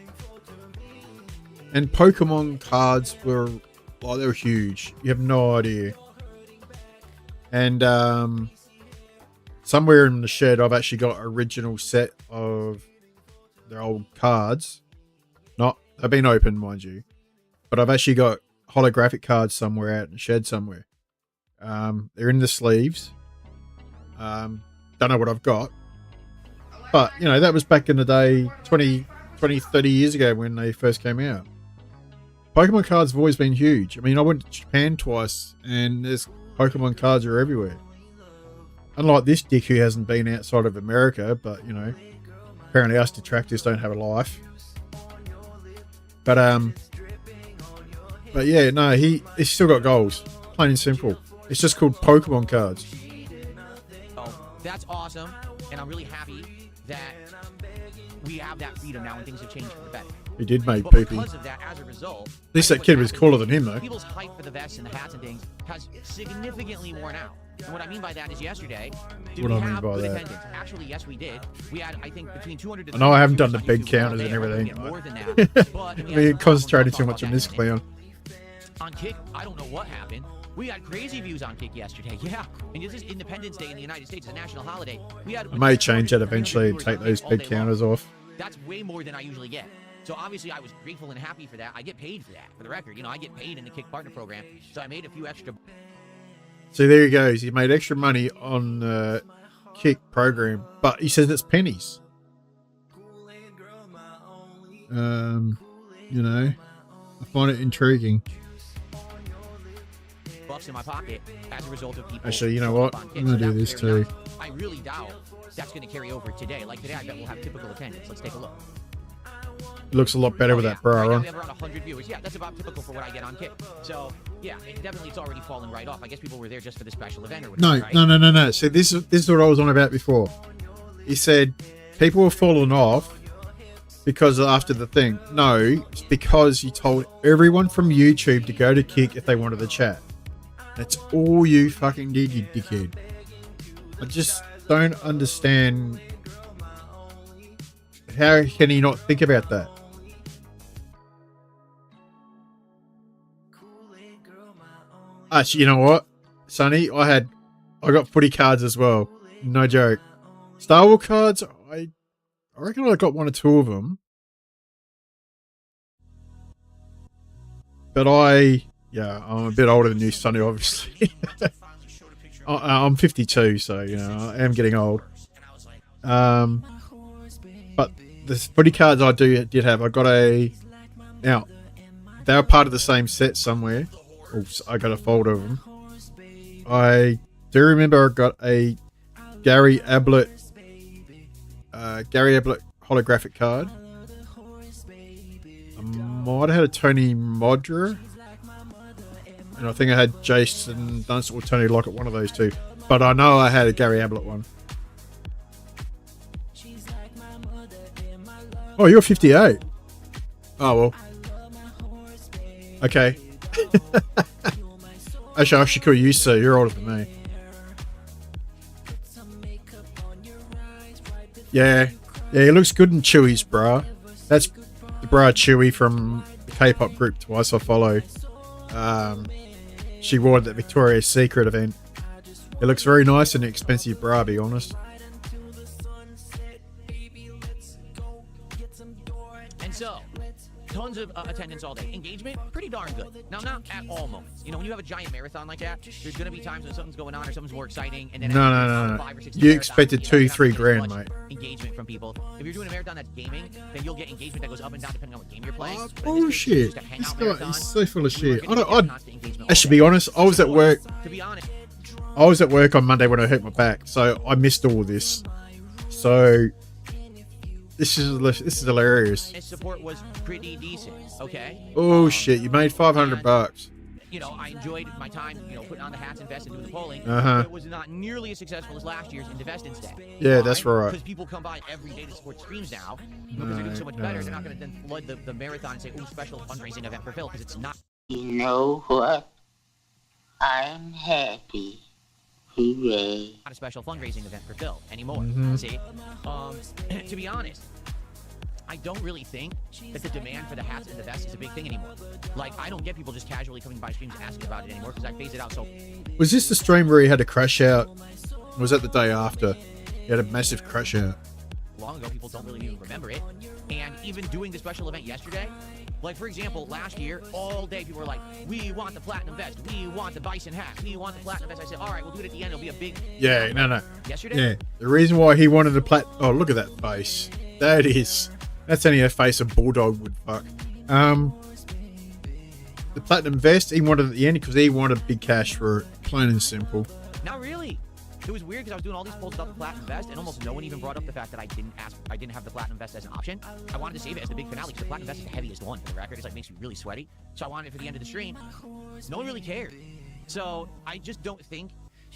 And Pokemon cards were, they were huge. You have no idea. And somewhere in the shed, I've actually got an original set of their old cards. They've been opened, mind you. But I've actually got holographic cards somewhere out in the shed somewhere. They're in the sleeves. Don't know what I've got. But, you know, that was back in the day, 20, 30 years ago when they first came out. Pokemon cards have always been huge. I mean, I went to Japan twice, and there's Pokemon cards are everywhere. Unlike this dick who hasn't been outside of America, but, you know, apparently us detractors don't have a life. But yeah, no, he's still got goals. Plain and simple. It's just called Pokemon cards. oh, that's awesome, and I'm really happy that we have that freedom now and things have changed for the better. He did make But poopy. because of that, as a result, At least that kid was cooler than him, though. people's hype for the vests and the hats and things has significantly worn out. And what I mean by that is yesterday, did What we do I mean have by good that? attendance? Actually, yes, we did. We had, I think, between 200 to I know I haven't done 300 the big viewers on counters YouTube. and We're everything, getting more than but- that. But we had We're some concentrating problems. too I'll much talk on about this that in a minute. clown. On Kick, I don't know what happened. We had crazy views on Kick yesterday. Yeah, and this is Independence Day in the United States. It's a national holiday. We had. I may change that eventually and take those big counters off. That's way more than I usually get. So obviously I was grateful and happy for that. I get paid for that, for the record. You know, I get paid in the Kick Partner Program. So I made a few extra. See, there he goes. He made extra money on the Kick program, but he says it's pennies. You know, I find it intriguing. Bucks in my pocket as a result of people. Actually, you know what? on Kick. I'm gonna So do that's this very too. nice. I really doubt that's going to carry over today. Like today, I bet we'll have typical attendance. Let's take a look. It looks a lot better with yeah. that bra Right now on. we have around 100 viewers. Yeah, that's about typical for what I get on Kick. So, yeah, definitely it's already falling right off. I guess people were there just for the special event or whatever, right? No. See, this is what I was on about before. He said people were falling off because after the thing. No, it's because you told everyone from YouTube to go to Kick if they wanted to chat. That's all you fucking did, you dickhead. I just don't understand. How can he not think about that? Actually, you know what, Sonny? I got footy cards as well. No joke. Star Wars cards, I reckon I got 1 or 2 of them. But I'm a bit older than you, Sonny, obviously. I'm 52, so, you know, I am getting old. But the footy cards I did have, I got now, they were part of the same set somewhere. Oops, I got a folder of them. I do remember I got a Gary Ablett holographic card. I might have had a Tony Modra, and I think I had Jason Dunst or Tony Lockett, one of those two. But I know I had a Gary Ablett one. Oh, you're 58. Oh well. Okay. Actually, I should call you sir. You're older than me. Yeah, he looks good in Chewy's bra. That's the bra Chewy from the K-pop group Twice I Follow. She wore it at the Victoria's Secret event. It looks very nice and expensive bra, to be honest. And so, tons of attendance all day. Engagement, pretty darn good. Now, not at all moments. You know, when you have a giant marathon like that, there's going to be times when something's going on or something's more exciting. And then No. 5 or 6 You expected 2-3 grand, mate. Engagement from people. If you're doing a marathon that's gaming, then you'll get engagement that goes up and down depending on what game you're playing. Oh, But in this case, bullshit. it's just a This hangout guy marathon. is so full of We were shit. gonna get constant engagement I all should day. be honest, I was at work. To be honest, I was at work on Monday when I hurt my back, so I missed all this. So this is hilarious. his support was pretty decent. Okay. Oh shit! You made $500. You know, I enjoyed my time, you know, putting on the hats and vests and doing the polling. Uh-huh. But it was not nearly as successful as last year's Investors Day. Yeah, that's right. Because people come by every day to support streams now. Because they're doing so much better, they're not going to then flood the marathon and say, oh, special fundraising event for Phil, because it's not. You know what? I'm happy. Hooray. Not a special fundraising event for Phil anymore. Mm-hmm. See? To be honest, I don't really think that the demand for the hats and the vests is a big thing anymore. Like, I don't get people just casually coming by streams and asking about it anymore because I phased it out. So, Was this the stream where he had a crash out? Or was that the day after? He had a massive crash out. long ago, people don't really even remember it. And even doing the special event yesterday, like, for example, last year, all day people were like, we want the platinum vest, we want the bison hat, we want the platinum vest. I said, all right, we'll do it at the end. It'll be a big... Yeah, no. Yesterday? Yeah, the reason why he wanted the oh, look at that face. That's only a face a bulldog would fuck. The platinum vest, he wanted at the end because he wanted big cash for it, plain and simple. Not really. It was weird because I was doing all these polls about the platinum vest, and almost no one even brought up the fact that I didn't have the platinum vest as an option. I wanted to save it as the big finale because the platinum vest is the heaviest one for the record. It's like makes me really sweaty. So I wanted it for the end of the stream. No one really cared. So I just don't think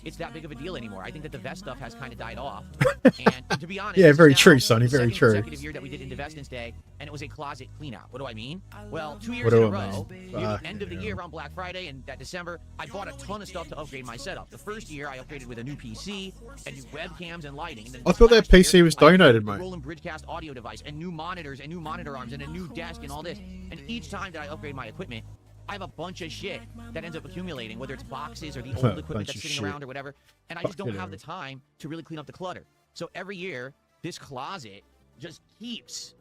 it's that big of a deal anymore. I think that the vest stuff has kind of died off. And to be honest, Yeah, very this is true, now Sonny, very the second true. consecutive year that we did Investors Day, and it was a closet clean out. What do I mean? Well, 2 years What do in a I row, mean? near the Fucking end of the hell. year around Black Friday and that December, I bought a ton of stuff to upgrade my setup. The first year, I upgraded with a new PC and new webcams and lighting. And then I thought that last PC year, was I upgraded donated, with a mate. Roland Bridgecast audio device and new monitors and new monitor arms and a new desk and all this. And each time that I upgrade my equipment, I have a bunch of shit that ends up accumulating, whether it's boxes or the old equipment Bunch that's of sitting shit. around or whatever. And I just don't Fucking have the hell. time to really clean up the clutter. So every year, this closet just keeps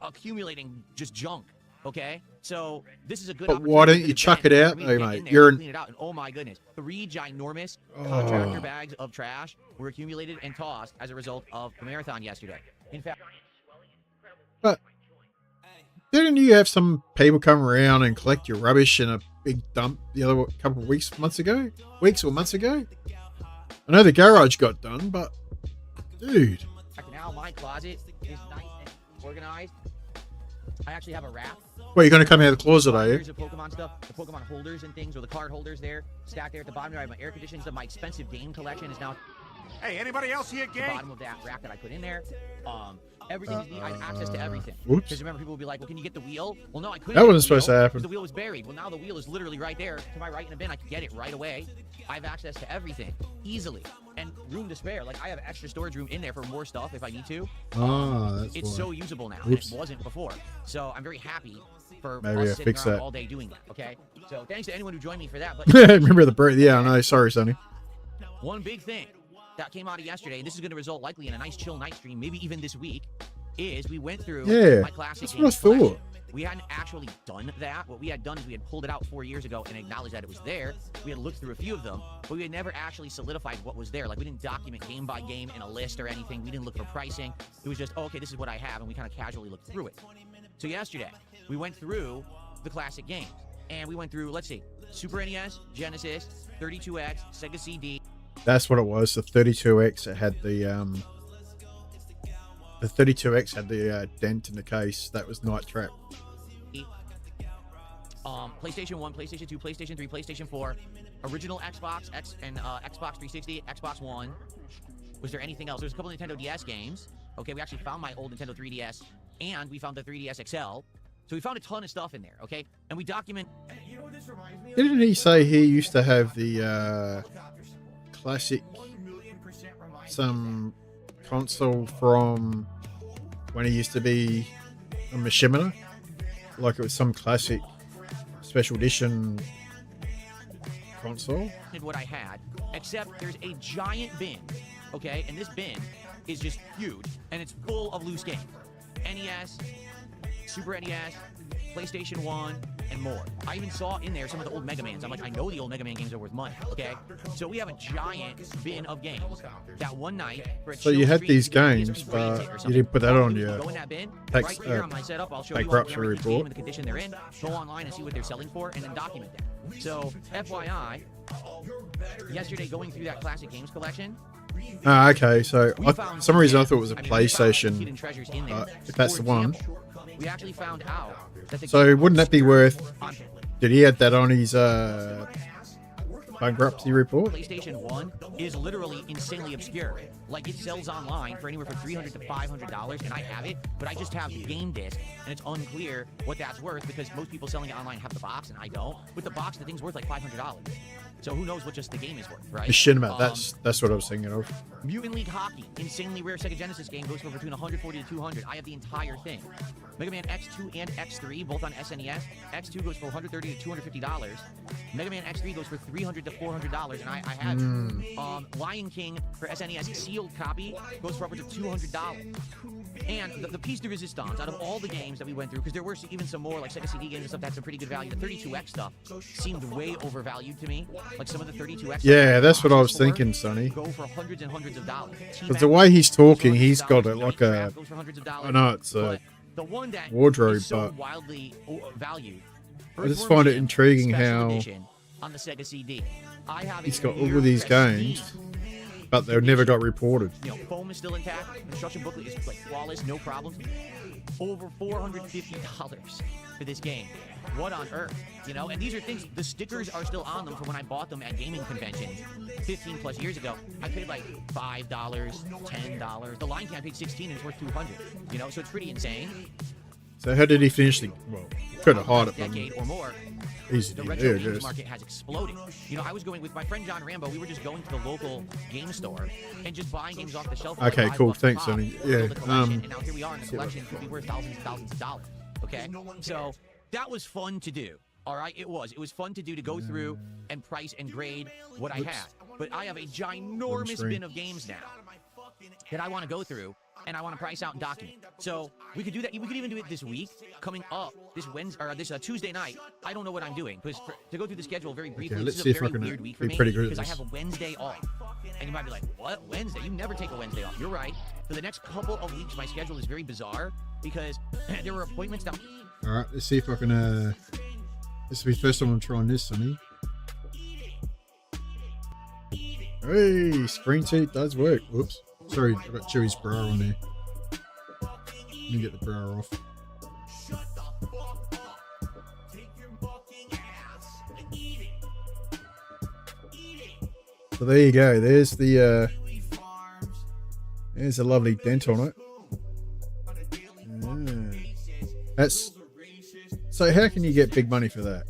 accumulating just junk. Okay, so this is a good. But why opportunity don't for you the chuck event it out for me to though, get mate? in there You're and an- clean it out. And oh my goodness, 3 ginormous Oh. contractor bags of trash were accumulated and tossed as a result of the marathon yesterday. In fact, But didn't you have some people come around and collect your rubbish in a big dump the other couple of months ago? I know the garage got done, but dude, now my closet is nice and organized. I actually have a rack. well, you're going to come out of the closet, are you? Here's the Pokemon stuff, the Pokemon holders and things, or the card holders there, stacked there at the bottom. There I have my air conditioning stuff. My expensive game collection is now Hey, anybody else here at the bottom of that rack that I put in there. Everything is neat. I had access to everything. Whoops. Because remember, people would be like, well, can you get the wheel? Well, no, I couldn't. That get wasn't the supposed to wheel happen. because the wheel was buried. Well, now the wheel is literally right there to my right in a bin. I can get it right away. I have access to everything easily and room to spare. Like, I have extra storage room in there for more stuff if I need to. That's It's why. so usable now. Oops. And it wasn't before. So I'm very happy for Maybe us I sitting fix around that. all day doing that, okay? So thanks to anyone who joined me for that. But Remember the break? Yeah, I know. Sorry, Sonny. one big thing that came out of yesterday, and this is going to result likely in a nice chill night stream, maybe even this week, is we went through Yeah, my classic that's what I games collection. thought. We hadn't actually done that. What we had done is we had pulled it out 4 years ago and acknowledged that it was there. We had looked through a few of them, but we had never actually solidified what was there. Like, we didn't document game by game in a list or anything. We didn't look for pricing. It was just, oh, okay, this is what I have, and we kind of casually looked through it. So yesterday, we went through the classic games, and we went through, let's see, Super NES, Genesis, 32X, Sega CD. That's what it was. The 32X. It had the 32X had the dent in the case. That was Night Trap. PlayStation 1, PlayStation 2, PlayStation 3, PlayStation 4, original Xbox, Xbox 360, Xbox One. Was there anything else? There's a couple of Nintendo DS games. Okay, we actually found my old Nintendo 3DS, and we found the 3DS XL. So we found a ton of stuff in there, okay? And we document... Didn't he say he used to have the classic some console from when he used to be a Machinima? Like it was some classic special edition console? what I had, except there's a giant bin, okay? And this bin is just huge, and it's full of loose games. NES, Super NES, PlayStation 1, and more. I even saw in there some of the old Mega Mans. I'm like, I know the old Mega Man games are worth money, okay? So we have a giant bin of games that one night for a So you chill had stream, these you could get a games, DSP brain but tape or you something. didn't put that All on you do is your go in that bin, tax- right here on my setup, I'll show you bankruptcy each game report. and the condition they're in. Go online and see what they're selling for, and then document that. So, FYI, yesterday going through that classic games collection, Okay, so for some reason I thought it was a PlayStation. If that's the one. We actually found out that the So wouldn't that be worth? Did he add that on his bankruptcy report? PlayStation 1 is literally insanely obscure. Like, it sells online for anywhere from $300 to $500, and I have it, but I just have the game disc, and it's unclear what that's worth because most people selling it online have the box, and I don't. With the box, the thing's worth like $500. So who knows what just the game is worth, right? Machinima, that's what I was thinking of. Mutant League Hockey, insanely rare Sega Genesis game, goes for between 140 to 200. I have the entire thing. Mega Man X2 and X3, both on SNES. X2 goes for 130 to $250. Mega Man X3 goes for $300 to $400, and I have it. Lion King for SNES sealed copy goes for upwards of $200. And the piece de resistance out of all the games that we went through, because there were even some more like Sega CD games and stuff that had some pretty good value. The 32X stuff seemed way overvalued to me. Like some of the 32X. Yeah, that's what I was thinking, Sonny. Go for hundreds and hundreds of dollars. Because the way he's talking, he's got it like a. I know it's a the one that wardrobe, is so but wildly valued. I just find it intriguing how on the Sega CD, I have he's got all of these games, but they never got reported. You know, foam is still intact. The instruction booklet is like flawless, no problems. Over $450 for this game. What on earth? You know, and these are things, the stickers are still on them from when I bought them at gaming conventions 15 plus years ago. I paid like $5, $10. The line can I paid $16 and it's worth $200. You know, so it's pretty insane. So how did he finish the? Well, could have hired it from decade or more. Easy The to retro do, games just. market has exploded. You know, I was going with my friend John Rambo. We were just going to the local game store and just buying games off the shelf. Okay, like cool. $5 Thanks, a pop, Sonny. build Yeah, a collection, and now here we are in the collection. Could be worth thousands and thousands of dollars. Okay, so that was fun to do. All right, it was fun to do, to go through and price and grade what I had. But I have a ginormous bin of games now that I want to go through and I want to price out and document. So we could do that. We could even do it this week, coming up this Wednesday or this Tuesday night. I don't know what I'm doing because to go through the schedule very briefly. Okay, let's this see is if a I very can weird week for be me pretty good at because I this. have a Wednesday off. And you might be like, "What Wednesday? You never take a Wednesday off." You're right. For the next couple of weeks, my schedule is very bizarre because there were appointments that. All right, let's see if I can. This will be the first time I'm trying this, Sonny. Hey, screen seat does work. Whoops. Sorry, I got Chewy's bra on there. Let me get the bra off. So there you go. There's the there's a lovely dent on it. That's so. How can you get big money for that?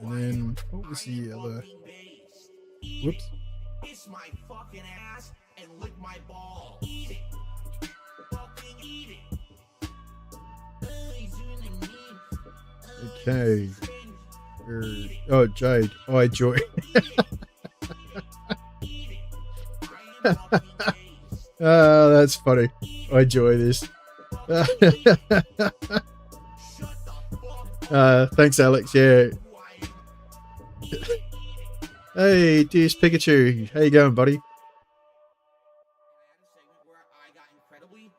And then what was the other? Whoops. It's my fucking ass and lick my ball. Eat it. Fucking eat it. Okay. Oh, Jade. Oh, I enjoy. That's funny. I enjoy this. Thanks, Alex. Yeah. Hey, DSPikachu. How you going, buddy?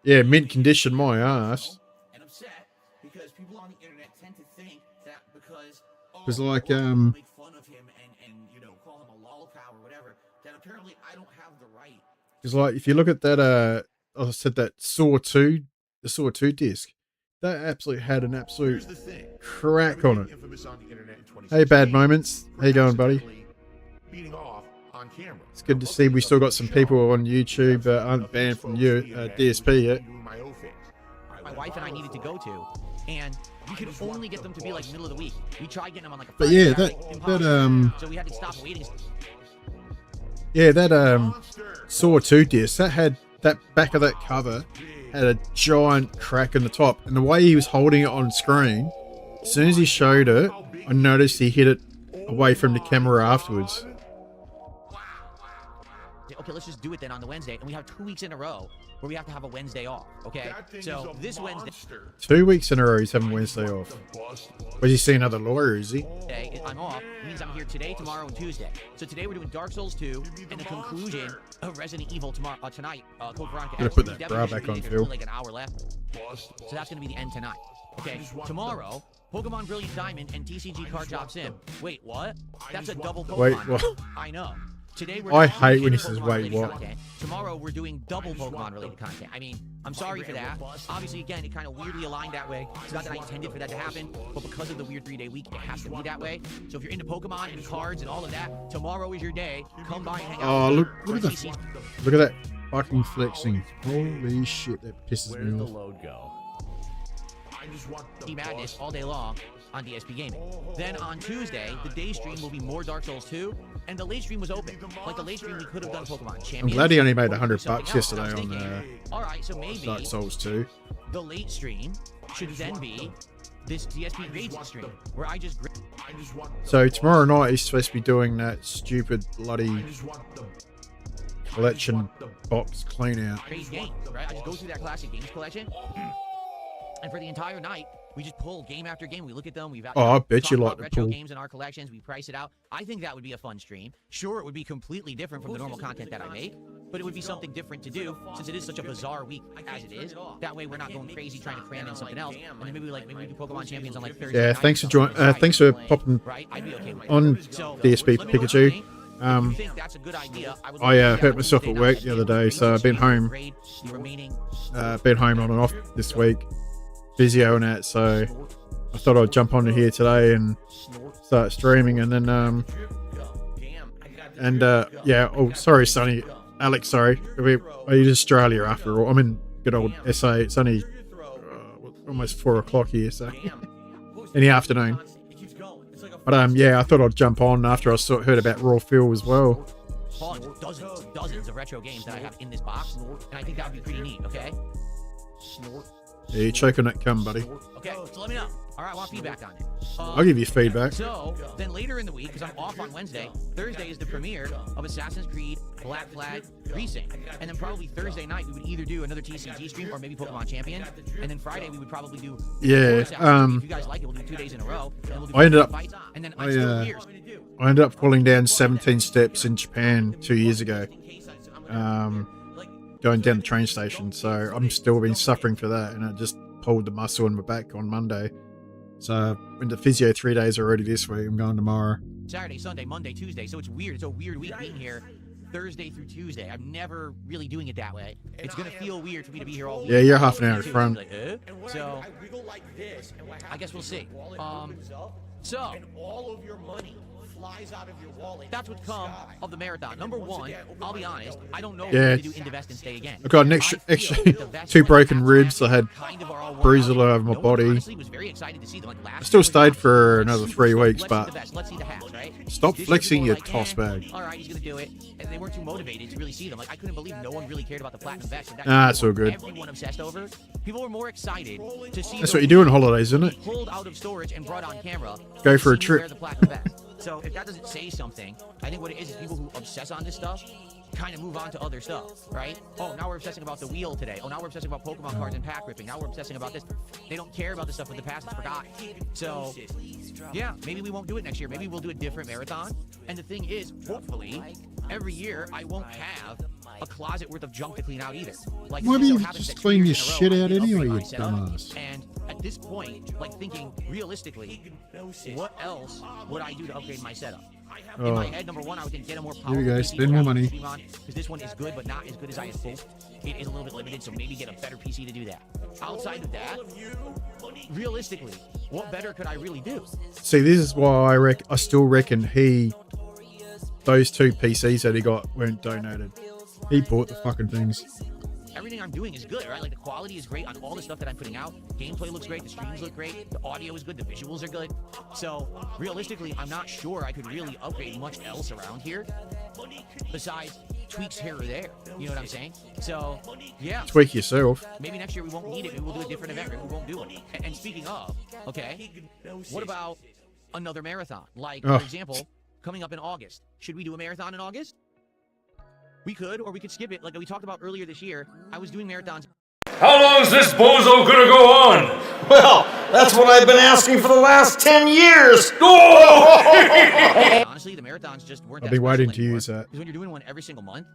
Yeah, mint condition my ass. And upset because people on the internet tend to think that because Because like make fun of him and you know call him a lolcow or whatever, that apparently I don't have the right. because like if you look at that I said that Saw 2, the Saw 2 disc, that absolutely had an absolute crack on it. Hey, Bad Moments. How you going, buddy? Beating off on camera. It's good to see we still got some people on YouTube aren't banned from DSP yet. My wife and I needed to go to, and we could only get them to be like middle of the week. We tried getting them on like a But Friday, yeah, Saturday, so we had to stop waiting. Yeah, that Saw 2 disc, that had that back of that cover had a giant crack in the top, and the way he was holding it on screen, as soon as he showed it, I noticed he hit it away from the camera afterwards. Okay, let's just do it then on the Wednesday, and we have 2 weeks in a row where we have to have a Wednesday off. Okay, so this Wednesday, 2 weeks in a row he's having Wednesday off. Was he seeing another lawyer, is he? I'm off. It means I'm here today, tomorrow, and Tuesday. So today we're doing Dark Souls 2 and the conclusion of Resident Evil tonight. Code Veronica. Gotta put that bra back on, Phil. Like an hour left. So that's gonna be the end tonight. Okay, tomorrow, Pokemon Brilliant Diamond and TCG Card Drop Sim. Wait, what? That's a double Pokemon. Wait, what? I know. Today we're I doing hate when he Pokemon says, wait, related what? content. Tomorrow we're doing double Pokemon related content. I mean, I'm sorry for that. Obviously, again, it kind of weirdly aligned that way. It's not that I intended for that to happen, but because of the weird 3-day week, it has to be that way. So if you're into Pokemon and cards and all of that, tomorrow is your day. Come by and hang out. Oh, look at that fucking flexing. Holy shit, that pisses me off. Load go. Madness all day long on DSP Gaming. Then on Tuesday, the day stream will be more Dark Souls 2, and the late stream was open. Like the late stream, we could have done Pokemon Champions. I'm glad he only made $100 yesterday on all right, so maybe Dark Souls 2. the late stream should then be this DSP grades stream, where I just So tomorrow night he's supposed to be doing that stupid bloody collection box clean out. grade games, right? I just go through that classic games collection, and for the entire night, we just pull game after game. We look at them. I bet you like to retro pull. games in our collections. We price it out. I think that would be a fun stream. Sure, it would be completely different from the normal content that I make, but it would be something different to do since it is such a bizarre week as it is. That way, we're not going crazy trying to cram in something else. And then maybe we do Pokemon Champions on like Thursday. Yeah, night. thanks for joining. Thanks for popping on DSP Pikachu. I hurt myself at work the other day, so I've been home. Been home on and off this week, physio and that. So I thought I'd jump onto here today and start streaming, and then yeah. Oh, sorry, Sonny. Alex, sorry. Are you in Australia after all? I'm in good old SA. It's only almost 4 o'clock here, so in the afternoon. But yeah, I thought I'd jump on after I heard about Raw Phil as well. Dozens of retro games that I have in this box, and I think that would be pretty neat. Okay. Yeah, you choke on that cum, buddy. Okay, so let me know. All right, I want feedback on it. I'll give you feedback. So then later in the week, because I'm off on Wednesday, Thursday is the premiere of Assassin's Creed Black Flag Resync. And then probably Thursday night, we would either do another TCG stream or maybe Pokemon Champion. And then Friday, we would probably do... Yeah, if you guys like it, we'll do 2 days in a row. And we'll do I ended up... fights, and then I'm still here. I ended up falling down 17 steps in Japan 2 years ago. Going down the train station. So I'm still been suffering for that. And I just pulled the muscle in my back on Monday. So I'm in the physio 3 days already this week. I'm going tomorrow. Saturday, Sunday, Monday, Tuesday. So it's weird. It's a weird week being here Thursday through Tuesday. I'm never really doing it that way. It's going to feel weird for me to be here all week. Yeah, you're half an hour in front. So I guess we'll see. So, and all of your money flies out of your wallet. that's what come of the marathon. Number one, I'll be honest, I don't know if Yeah. we're going to do Invest and Stay again. I've got an extra 2 broken ribs. I had bruises all over my body. I still stayed for another 3 weeks, but stop flexing your toss bag. All right, he's going to do it. And they weren't too motivated to really see them. Like, I couldn't believe no one really cared about the platinum vest. It's all good. Everyone obsessed over. People were more excited to see. That's what you do on holidays, isn't it? Pulled out of storage and brought on camera. Go for a to see trip. wear the platinum vest. So if that doesn't say something, I think what it is people who obsess on this stuff kind of move on to other stuff, right? Oh, now we're obsessing about the wheel today. Oh, now we're obsessing about Pokemon cards and pack ripping. Now we're obsessing about this. They don't care about the stuff of the past. It's forgotten. So, yeah, maybe we won't do it next year. Maybe we'll do a different marathon. And the thing is, hopefully, every year I won't have a closet worth of junk to clean out either. Like, Why it don't you so happens just that 2 clean years your in a shit row, I out did anyway, upgrade you my setup. dumbass? And at this point, like thinking realistically, what else would I do to upgrade my setup? In my head, number one, I would think get a more powerful Here you go, PC spend more money. because this one is good, but not as good as I had hoped. It is a little bit limited, so maybe get a better PC to do that. Outside of that, realistically, what better could I really do? See, this is why I still reckon those 2 PCs that he got weren't donated. He bought the fucking things. Everything I'm doing is good, right? Like the quality is great on all the stuff that I'm putting out. Gameplay looks great, the streams look great, the audio is good, the visuals are good. So realistically, I'm not sure I could really upgrade much else around here besides tweaks here or there. You know what I'm saying? So yeah. Tweak yourself. Maybe next year we won't need it. Maybe we'll do a different event. Maybe we won't do it. And speaking of, okay, what about another marathon? Like, for example, coming up in August. Should we do a marathon in August? We could, or we could skip it. Like we talked about earlier this year, I was doing marathons. How long is this bozo gonna go on? Well, that's what I've been asking for the last 10 years. Honestly, the marathons just weren't I'll that be waiting special to use that. Because when you're doing one every single month,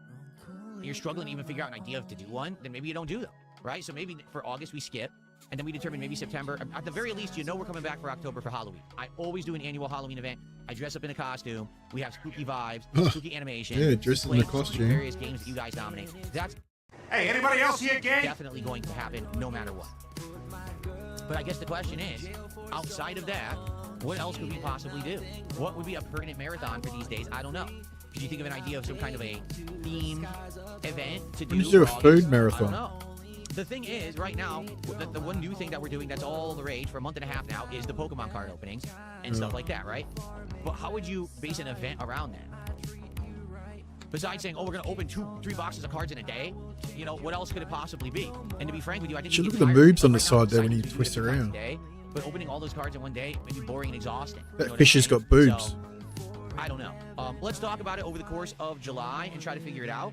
you're struggling to even figure out an idea to do one, then maybe you don't do them, right? So maybe for August we skip, and then we determine maybe September. At the very least, you know we're coming back for October for Halloween. I always do an annual Halloween event. I dress up in a costume. We have spooky vibes, spooky animation. Yeah, dress in the costume. Various games that you guys dominate. That's Hey, anybody else here gay? definitely going to happen no matter what. But I guess the question is, outside of that, what else could we possibly do? What would be a pertinent marathon for these days? I don't know. Could you think of an idea of some kind of a themed event to do? Let's do a for food August? marathon. I don't know. The thing is, right now, the one new thing that we're doing that's all the rage for a month and a half now is the Pokemon card openings and stuff like that, right? But how would you base an event around that? Besides saying, oh, we're going to open 2-3 boxes of cards in a day, you know, what else could it possibly be? And to be frank with you, I think Should we look get at the tired moobs on the right now side there when you deciding twist to do it around. one day, but opening all those cards in one day may be boring and exhausting. That You know what fish I'm has got saying? boobs. So, I don't know. Let's talk about it over the course of July and try to figure it out.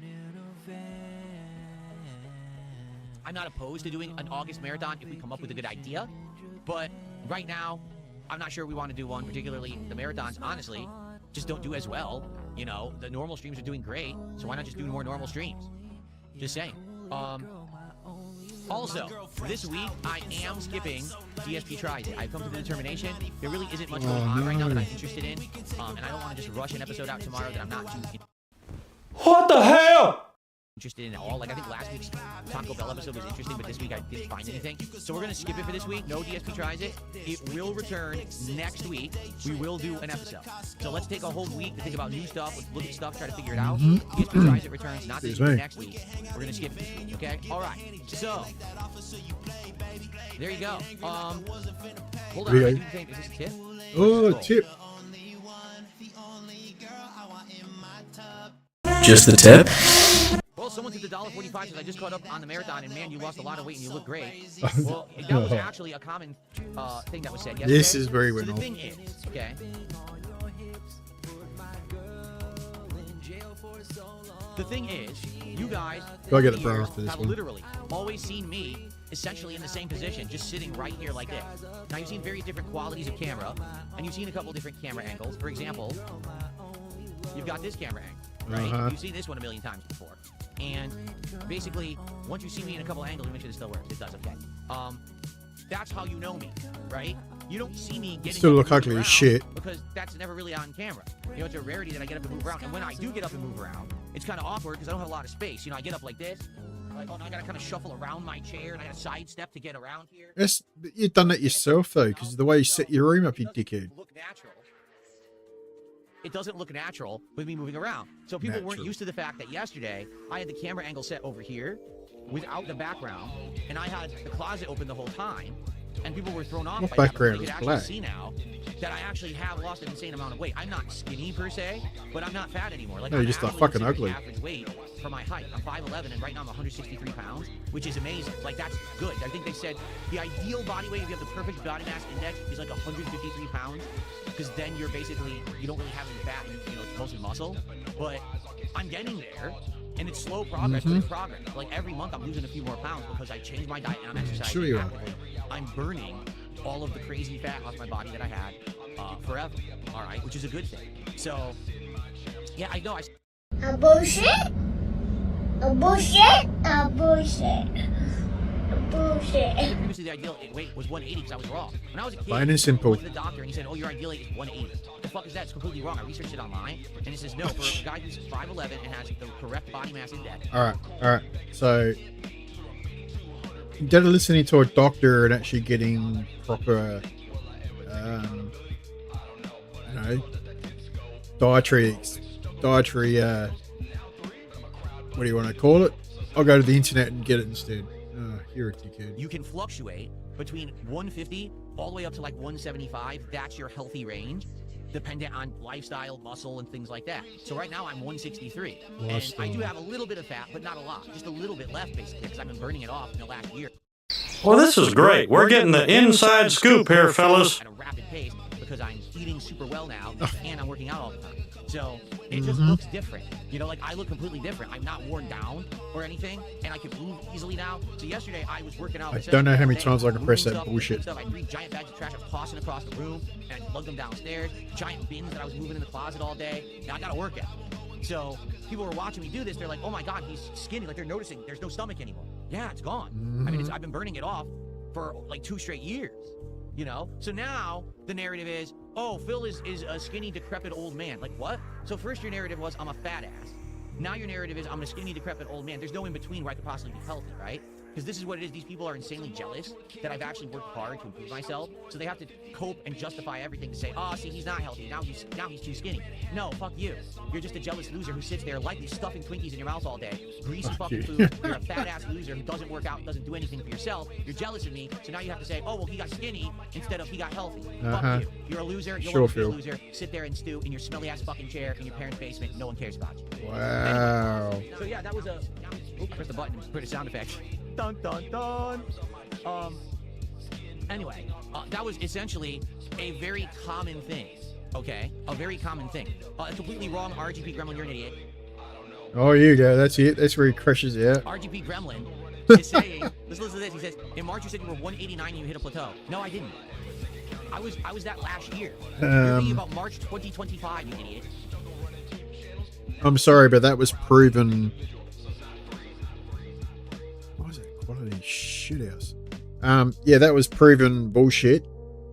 I'm not opposed to doing an August marathon if we come up with a good idea, but right now, I'm not sure we want to do one, particularly the marathons, honestly, just don't do as well. You know, the normal streams are doing great, so why not just do more normal streams? Just saying. Also, this week, I am skipping DSP Tries It. I've come to the determination there really isn't much going on right now that I'm interested in, and I don't want to just rush an episode out tomorrow that I'm not too What the hell? interested in at all. Like, I think last week's Taco Bell episode was interesting, but this week I didn't find anything. So we're going to skip it for this week. No DSP Tries It. It will return next week. We will do an episode. So let's take a whole week to think about new stuff, look at stuff, try to figure it out. DSP Tries It returns not this week, next week. We're going to skip it this week, okay? All right. So, there you go. Hold on. I do think, is this a tip? Oh, tip. Just the tip? Well, someone took the $1.45 says I just caught up on the marathon, and man, you lost a lot of weight and you look great. Well, that was actually a common thing that was said yesterday. This is very well. So the thing is, okay. The thing is, you guys Gotta get the bra for this have one. literally always seen me essentially in the same position, just sitting right here like this. Now, you've seen very different qualities of camera, and you've seen a couple different camera angles. For example, you've got this camera angle, right? You've seen this one a million times before. And basically, once you see me in a couple angles, you make sure it still works. It does, okay. That's how you know me, right? You don't see me getting Still up look and ugly moving as around shit. because that's never really on camera. You know, it's a rarity that I get up and move around. And when I do get up and move around, it's kind of awkward because I don't have a lot of space. You know, I get up like this, like, oh, now I gotta kind of shuffle around my chair and I gotta sidestep to get around here. Yes, but you've done that yourself though, because the way you set your room up, you dickhead. Look natural. It doesn't look natural with me moving around. So people weren't used to the fact that yesterday I had the camera angle set over here without the background, and I had the closet open the whole time, and people were thrown off What by background that. is They could black? actually see now that I actually have lost an insane amount of weight. I'm not skinny per se, but I'm not fat anymore. Like, No, you're I'm just actually fucking considered ugly. average weight for my height. I'm 5'11", and right now I'm 163 pounds, which is amazing. Like, that's good. I think they said the ideal body weight, if you have the perfect body mass index, is like 153 pounds, because then you're basically, you don't really have any fat, and, you know, it's mostly muscle. But I'm getting there, and it's slow progress, but it's progress. Like, every month I'm losing a few more pounds because I changed my diet and I'm exercising. Sure you are. actively. I'm burning all of the crazy fat off my body that I had forever, all right, which is a good thing. So, yeah, I know. A bullshit? A bullshit? A bullshit? A bullshit. Previously, the ideal weight was 180 because I was wrong. When I was a kid, Plain and simple. I went to the doctor and he said, oh, your ideal weight is 180. The fuck is that? It's completely wrong. I researched it online, and it says no, for a guy who's 5'11" and has the correct body mass index. All right. So instead of listening to a doctor and actually getting proper, you know, dietary, what do you want to call it? I'll go to the internet and get it instead. You're a dickhead. You can fluctuate between 150 all the way up to like 175. That's your healthy range, dependent on lifestyle, muscle, and things like that. So right now I'm 163. And I do have a little bit of fat, but not a lot. Just a little bit left, basically, because I've been burning it off in the last year. Well, this is great. We're getting the inside scoop here, fellas. At a rapid pace because I'm eating super well now and I'm working out all the time. So it just looks different. You know, like I look completely different. I'm not worn down or anything, and I can move easily now. So yesterday I was working out. I don't know how many times I can press that bullshit. I had 3 giant bags of trash I was tossing across the room, and I lugged them downstairs. Giant bins that I was moving in the closet all day. And I got to work out. So people were watching me do this. They're like, oh my God, he's skinny. Like they're noticing there's no stomach anymore. Yeah, it's gone. I mean, I've been burning it off for like 2 straight years. You know? So now the narrative is, oh, Phil is a skinny, decrepit old man. Like what? So first your narrative was, I'm a fat ass. Now your narrative is, I'm a skinny, decrepit old man. There's no in between where I could possibly be healthy, right? Because this is what it is. These people are insanely jealous that I've actually worked hard to improve myself. So they have to cope and justify everything to say, oh, see, he's not healthy. Now he's too skinny. No, fuck you. You're just a jealous loser who sits there likely stuffing Twinkies in your mouth all day. Greasy fucking food. You're a fat ass loser who doesn't work out, doesn't do anything for yourself. You're jealous of me. So now you have to say, oh, well, he got skinny instead of he got healthy. Fuck you. You're a loser. You'll always be a loser. Sit there and stew in your smelly ass fucking chair in your parents' basement. No one cares about you. Wow. Anyway, so yeah, that was a... Oops, press the button. Put a sound effect. Dun, dun, dun. Anyway, that was essentially a very common thing, okay? A very common thing. A completely wrong RGP Gremlin, you're an idiot. Oh, you go. That's it. That's where he crushes it out. RGP Gremlin is saying, listen to this. He says, in March you said you were 189 and you hit a plateau. No, I didn't. I was that last year. You're thinking about March 2025, you idiot. I'm sorry, but that was proven. What was it? Quality shit house. Yeah, that was proven bullshit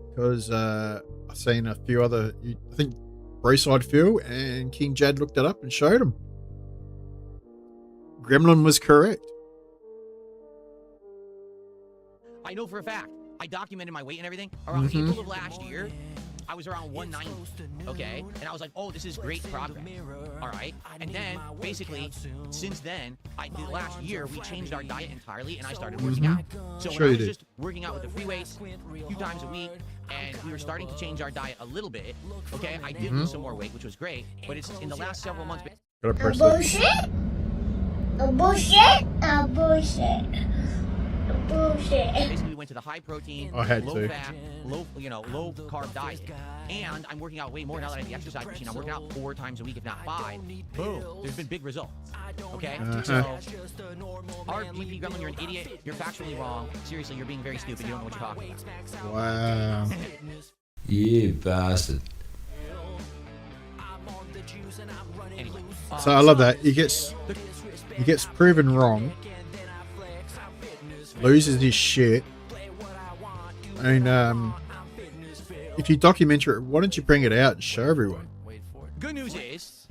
because I've seen a few other. I think BroSydePhil and King Jad looked it up and showed him. Gremlin was correct. I know for a fact. I documented my weight and everything. Around April of last year, I was around 190, okay? And I was like, oh, this is great progress, all right? And then, basically, since then, the last year, we changed our diet entirely, and I started working out. So when I was just working out with the free weights a few times a week, and we were starting to change our diet a little bit, okay? I did lose some more weight, which was great, but it's in the last several months... A bullshit? A bullshit? A bullshit? Bullshit. Basically, we went to the high protein, low fat, low carb diet, and I'm working out way more now that I have the exercise machine. I'm working out 4 times a week, if not 5. Boom! There's been big results. Okay, so RGP Gremlin, you're an idiot. You're factually wrong. Seriously, you're being very stupid. You don't know what you're talking about. Wow. You bastard. Anyway, So I love that he gets proven wrong. Loses his shit. And if you document it, why don't you bring it out and show everyone? Good news is,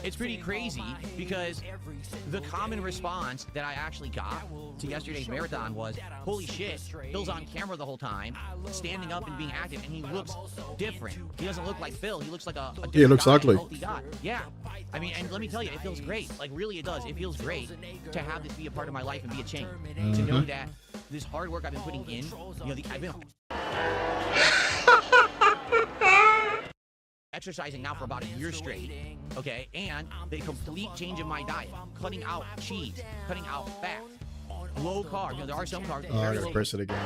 it's pretty crazy because the common response that I actually got to yesterday's marathon was, holy shit, Phil's on camera the whole time, standing up and being active, and he looks different. He doesn't look like Phil. He looks like a he looks guy, ugly. a healthy guy. Yeah. I mean, and let me tell you, it feels great. Like, really, it does. It feels great to have this be a part of my life and be a change. To know that this hard work I've been putting in, I've been exercising now for about a year straight, okay? And the complete change in my diet, cutting out cheese, cutting out fat, low carb. There are some carbs. Oh, I gotta press it again.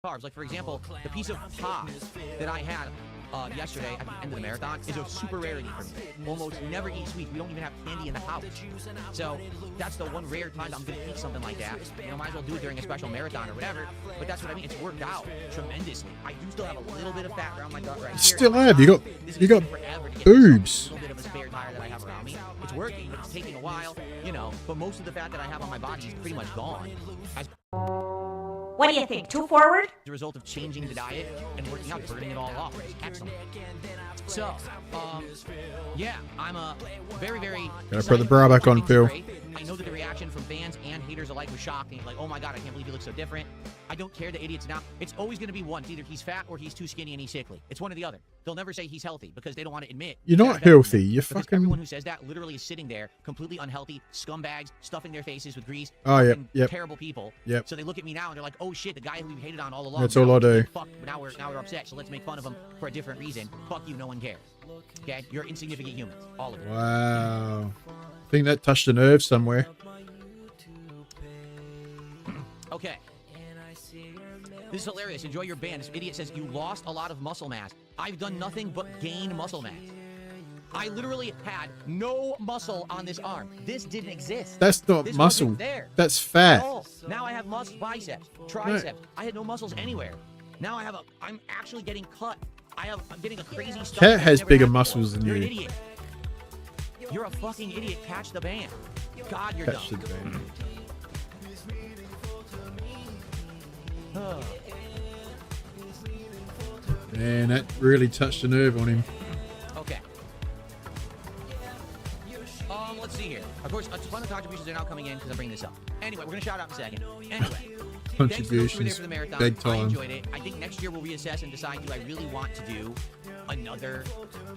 Carbs, like for example, the piece of pie that I had yesterday at the end of the marathon is a super rarity for me. Almost never eat sweets. We don't even have candy in the house. So that's the one rare time I'm gonna eat something like that. Might as well do it during a special marathon or whatever. But that's what I mean. It's worked out tremendously. I do still have a little bit of fat around my gut right here. Still have. You got boobs. A little bit of a spare tire that I have around me. It's working, but it's taking a while, But most of the fat that I have on my body is pretty much gone. What do you think? Too forward? The result of changing the diet and working out, burning it all off, which is excellent. So, yeah, I'm a very, very. Gotta put the bra back on, Phil. I know that the reaction from fans and haters alike was shocking. Like, oh my god, I can't believe he looks so different. I don't care the idiots now. It's always going to be one. It's either he's fat or he's too skinny and he's sickly. It's one or the other. They'll never say he's healthy because they don't want to admit. You're not healthy. You're fucking. Everyone who says that literally is sitting there completely unhealthy, scumbags, stuffing their faces with grease. Oh, yep. Terrible people. Yep. So they look at me now and they're like, oh shit, the guy who we hated on all along. That's all I do. Fuck, now we're upset, so let's make fun of him for a different reason. Fuck you, no one cares. Okay? You're insignificant humans. All of you. Wow. I think that touched a nerve somewhere. Okay. This is hilarious. Enjoy your band. This idiot says you lost a lot of muscle mass. I've done nothing but gain muscle mass. I literally had no muscle on this arm. This didn't exist. That's not this muscle. There. That's fat. Oh, now I have biceps, triceps. Right. I had no muscles anywhere. Now I'm actually getting cut. I'm getting a crazy stuff. Cat has bigger muscles than you. You're an idiot. You're a fucking idiot. Catch the band. God, you're Catch dumb. the band. Man, that really touched a nerve on him. Okay. Let's see here. Of course, a ton of contributions are now coming in because I'm bringing this up. Anyway, we're gonna shout out in a second. Anyway, contributions, for the marathon. big time. I enjoyed it. I think next year we'll reassess and decide, do I really want to do another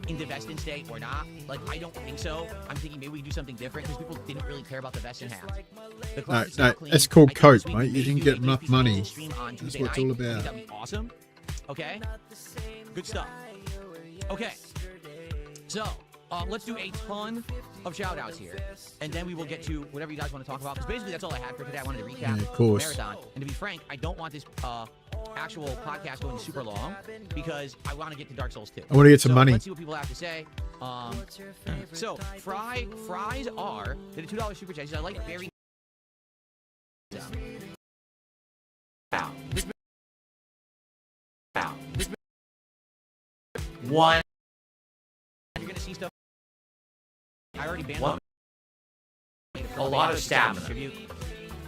Into Vestance Day or not? Like, I don't think so. I'm thinking maybe we do something different because people didn't really care about the vest and hats. No, that's called coke, mate. You didn't get enough money. That's what it's all about. That'd be awesome. Okay? Good stuff. Okay. So, let's do a ton of shout-outs here, and then we will get to whatever you guys want to talk about, because basically that's all I had for today. I wanted to recap the marathon. And to be frank, I don't want this actual podcast going super long, because I want to get to Dark Souls 2. I want to get some money. Let's see what people have to say. So, fries are, did a $2 super chat. I like very... One. You're gonna see stuff. I already banned one. A lot of stamina.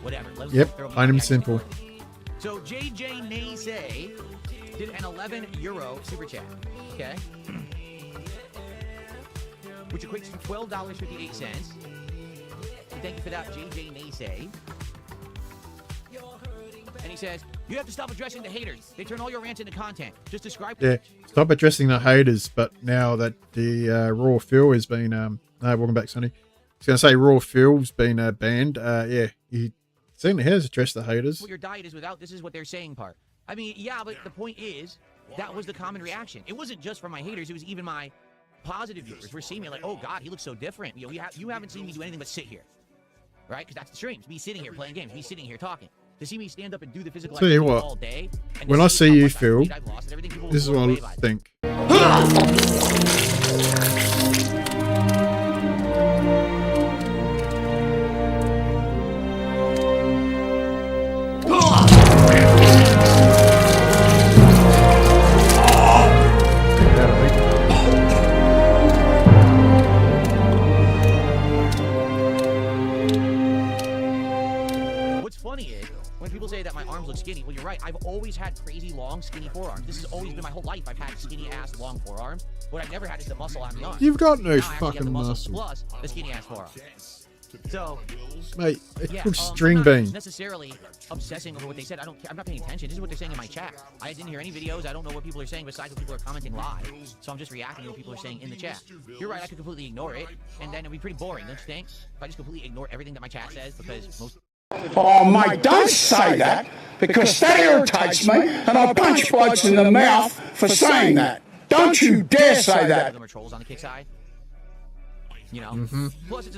Whatever. Yep. Find him simple. So JJ Naysay did an €11 super chat. Okay. Which equates to $12.58. Thank you for that, JJ Naysay. And he says, you have to stop addressing the haters. They turn all your rants into content. Just describe... Yeah, stop addressing the haters. But now that the Raw Phil has been... no, welcome back, Sonny. I was going to say Raw Phil's been banned. Yeah, he certainly has addressed the haters. What your diet is without, this is what they're saying part. I mean, yeah, but the point is, that was the common reaction. It wasn't just from my haters. It was even my positive viewers. We're seeing me like, oh, God, he looks so different. You know, you haven't seen me do anything but sit here. Right? Because that's the streams. Me sitting here playing games. Me sitting here talking. To see me stand up and do the physical Tell you what, all day, when I see you, Phil, this is what I think. What's funny is, when people say that my arms look skinny, well, you're right. I've always had crazy long, skinny forearms. This has always been my whole life. I've had skinny ass, long forearms. What I've never had is the muscle on the arm. You've got no now I actually have the fucking muscle. plus the skinny ass forearm. So, Mate, it's yeah, called I'm string not bean. necessarily obsessing over what they said. I don't care. I'm not paying attention. This is what they're saying in my chat. I didn't hear any videos. I don't know what people are saying besides what people are commenting live. So I'm just reacting to what people are saying in the chat. You're right. I could completely ignore it, and then it'd be pretty boring, don't you think? If I just completely ignore everything that my chat says, because most. Oh, mate, don't say that, because that irritates me, and I punch blokes in the mouth for saying that. Don't you dare say that. Some of them are trolls on the kick side. You know. Plus, it's